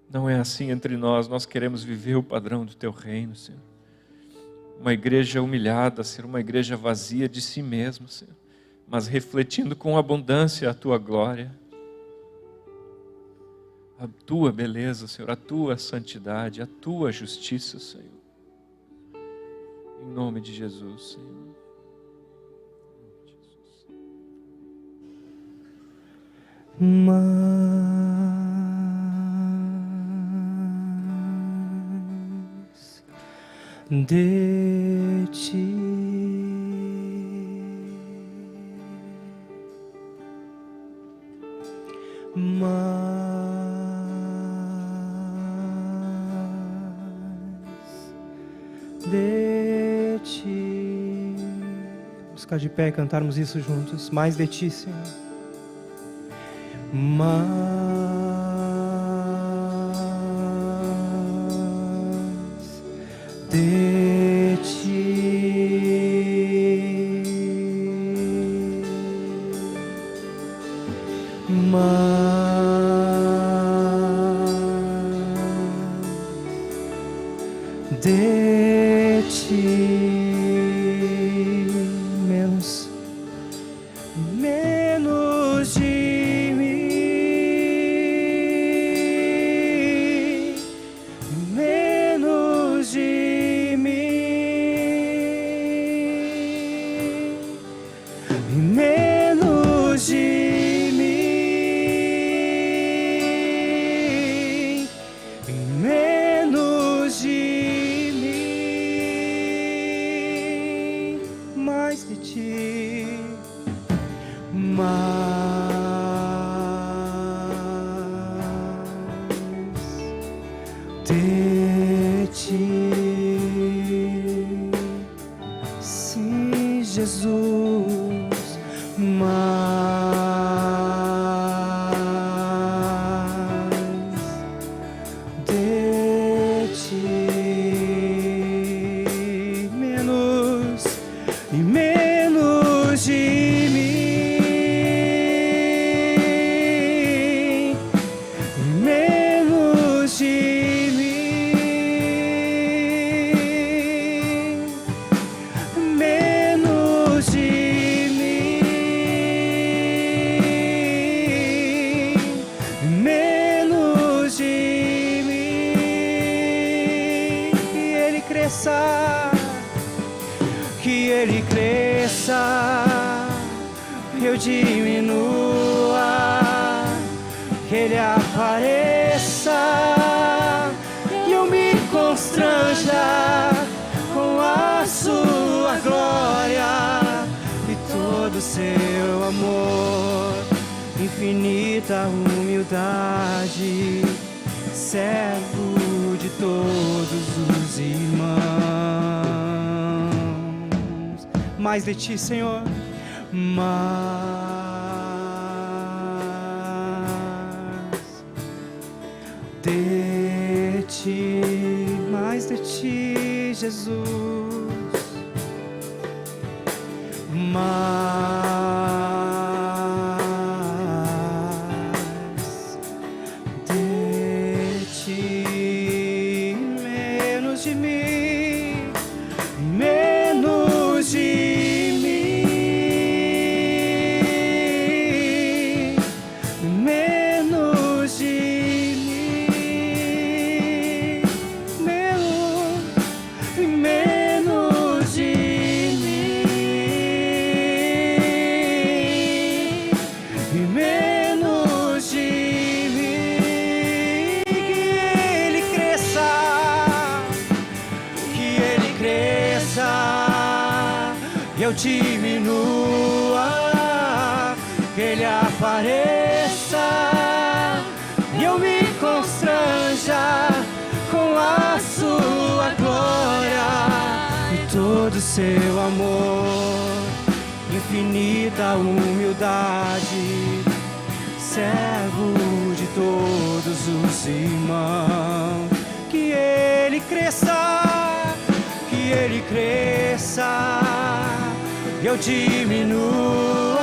Não é assim entre nós, nós queremos viver o padrão do Teu reino, Senhor. Uma igreja humilhada, Senhor, uma igreja vazia de si mesma, Senhor, mas refletindo com abundância a Tua glória, a Tua beleza, Senhor, a Tua santidade, a Tua justiça, Senhor. Em nome de Jesus, Senhor. Mais de Ti, de Ti. Vamos ficar de pé e cantarmos isso juntos. Mais de Ti, Senhor. Mais de Ti, mais de Ti, menos de mim, menos de mim, menos de mim, menos de mim, mais de Ti, mais de Ti. Sim, Jesus, mais de Ti, menos e menos de mim, menos de mim, menos de mim, menos de mim. Que Ele cresça, eu diminua, que Ele apareça e eu me constranja com a Sua glória e todo o Seu amor, infinita humildade, servo de todos os irmãos. Mais de Ti, Senhor, mais de Ti, mais de Ti, Jesus, mais de Ti, menos de mim, menos de mim, menos de mim, menos diminua, que Ele apareça e eu me constranja com a sua glória e todo seu amor, infinita humildade, servo de todos os irmãos. Que Ele cresça, que Ele cresça, eu diminua,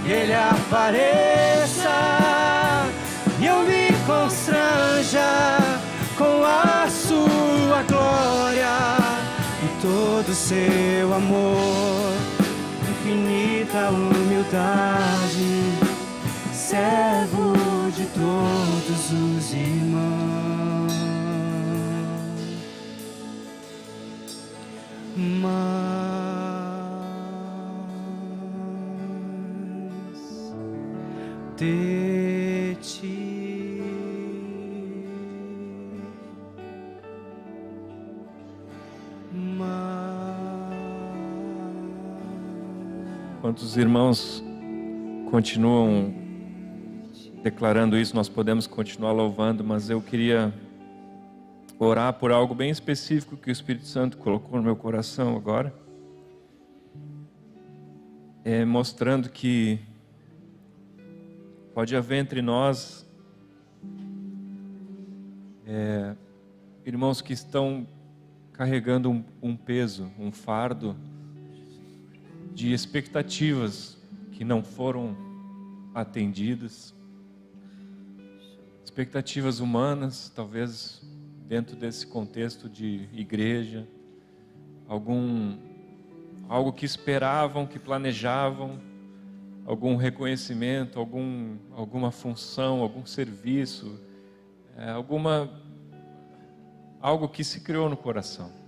Ele apareça e eu me constranja com a sua glória e todo seu amor, infinita humildade, servo de todos os irmãos. Mas de ti Enquanto os irmãos continuam declarando isso, nós podemos continuar louvando, mas eu queria orar por algo bem específico que o Espírito Santo colocou no meu coração agora, mostrando que pode haver entre nós irmãos que estão carregando um peso, um fardo de expectativas que não foram atendidas, expectativas humanas, talvez dentro desse contexto de igreja, algo que esperavam, que planejavam, algum reconhecimento, alguma função, algum serviço, algo que se criou no coração.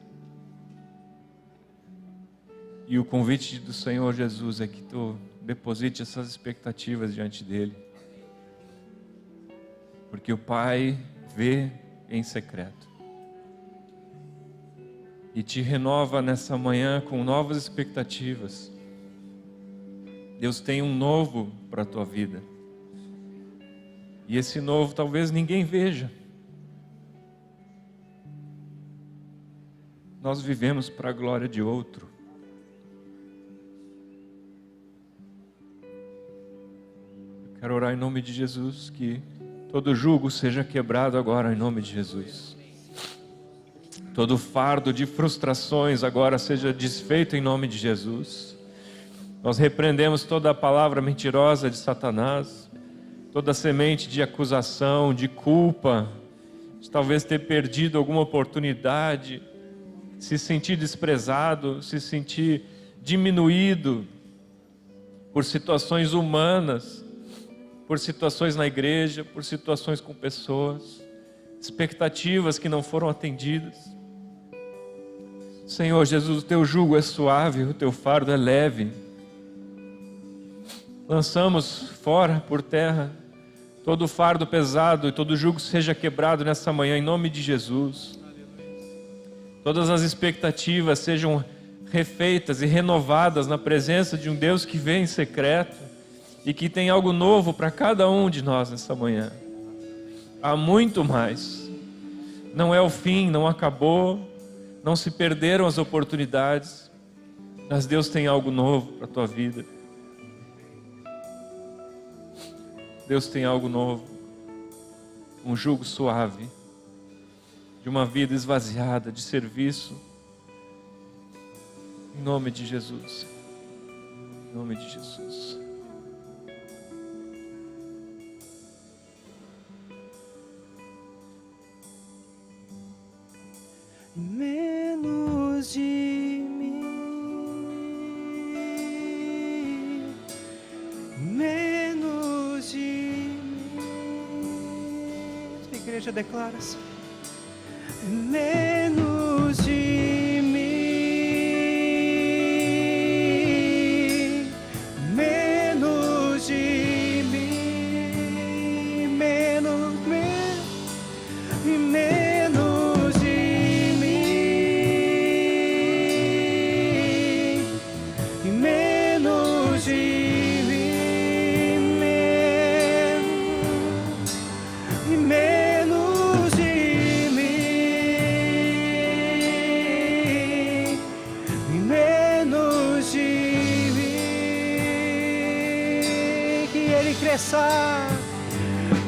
E o convite do Senhor Jesus é que tu deposite essas expectativas diante dele, porque o Pai vê em secreto e te renova nessa manhã com novas expectativas. Deus tem um novo para a tua vida, e esse novo talvez ninguém veja. Nós vivemos para a glória de outro. Eu quero orar em nome de Jesus, que todo jugo seja quebrado agora em nome de Jesus. Todo fardo de frustrações agora seja desfeito em nome de Jesus. Nós repreendemos toda a palavra mentirosa de Satanás, toda semente de acusação, de culpa, de talvez ter perdido alguma oportunidade, se sentir desprezado, se sentir diminuído por situações humanas, por situações na igreja, por situações com pessoas, expectativas que não foram atendidas. Senhor Jesus, o teu jugo é suave, o teu fardo é leve. Lançamos fora por terra todo fardo pesado e todo jugo seja quebrado nessa manhã em nome de Jesus. Todas as expectativas sejam refeitas e renovadas na presença de um Deus que vê em secreto e que tem algo novo para cada um de nós nessa manhã. Há muito mais. Não é o fim, não acabou, não se perderam as oportunidades, mas Deus tem algo novo para a tua vida. Deus tem algo novo, um jugo suave, de uma vida esvaziada, de serviço, em nome de Jesus, em nome de Jesus. Menos de mim, menos de mim. A igreja declara assim: menos de mim, menos de mim, menos de mim,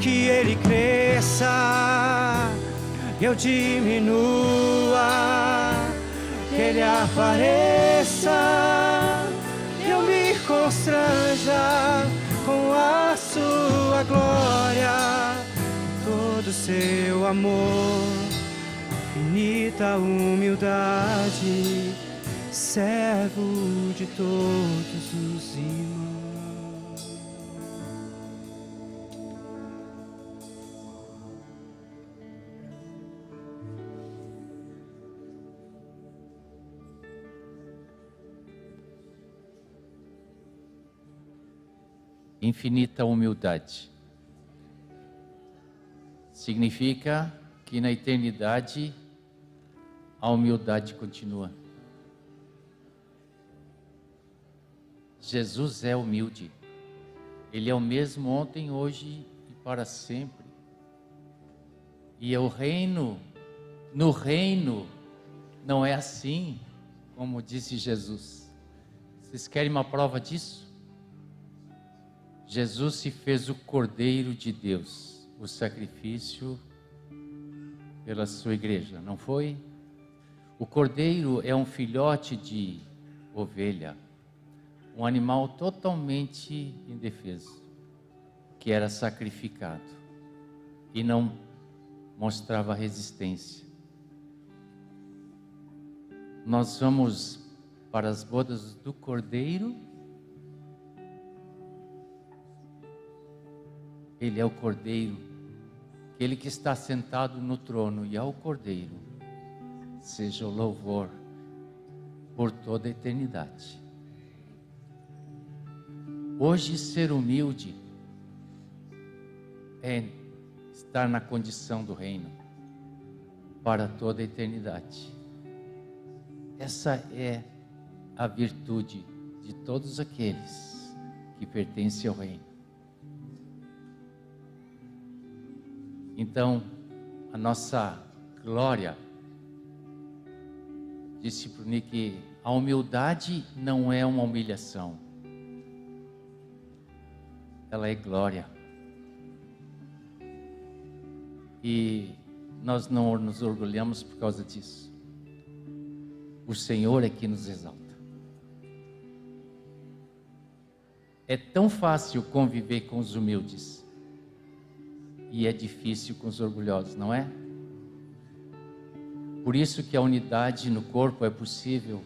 que Ele cresça, eu diminua, que Ele apareça, eu me constranja com a sua glória, todo seu amor, infinita humildade, servo de todos os irmãos. Infinita humildade significa que na eternidade a humildade continua. Jesus é humilde. Ele é o mesmo ontem, hoje e para sempre. E no reino não é assim, como disse Jesus. Vocês querem uma prova disso? Jesus se fez o Cordeiro de Deus, o sacrifício pela sua igreja, não foi? O Cordeiro é um filhote de ovelha, um animal totalmente indefeso, que era sacrificado e não mostrava resistência. Nós vamos para as bodas do Cordeiro. Ele é o Cordeiro, aquele que está sentado no trono, e ao Cordeiro seja o louvor por toda a eternidade. Hoje, ser humilde é estar na condição do reino para toda a eternidade. Essa é a virtude de todos aqueles que pertencem ao reino. Então, a nossa glória, disse para o Nick, a humildade não é uma humilhação, ela é glória. E nós não nos orgulhamos por causa disso. O Senhor é que nos exalta. É tão fácil conviver com os humildes, e é difícil com os orgulhosos, não é? Por isso que a unidade no corpo é possível,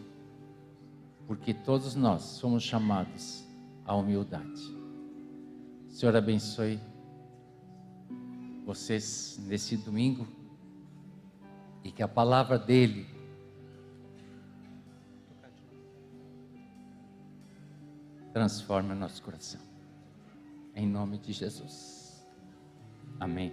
porque todos nós somos chamados à humildade. O Senhor abençoe vocês nesse domingo, e que a palavra dele transforme o nosso coração. Em nome de Jesus. Amém.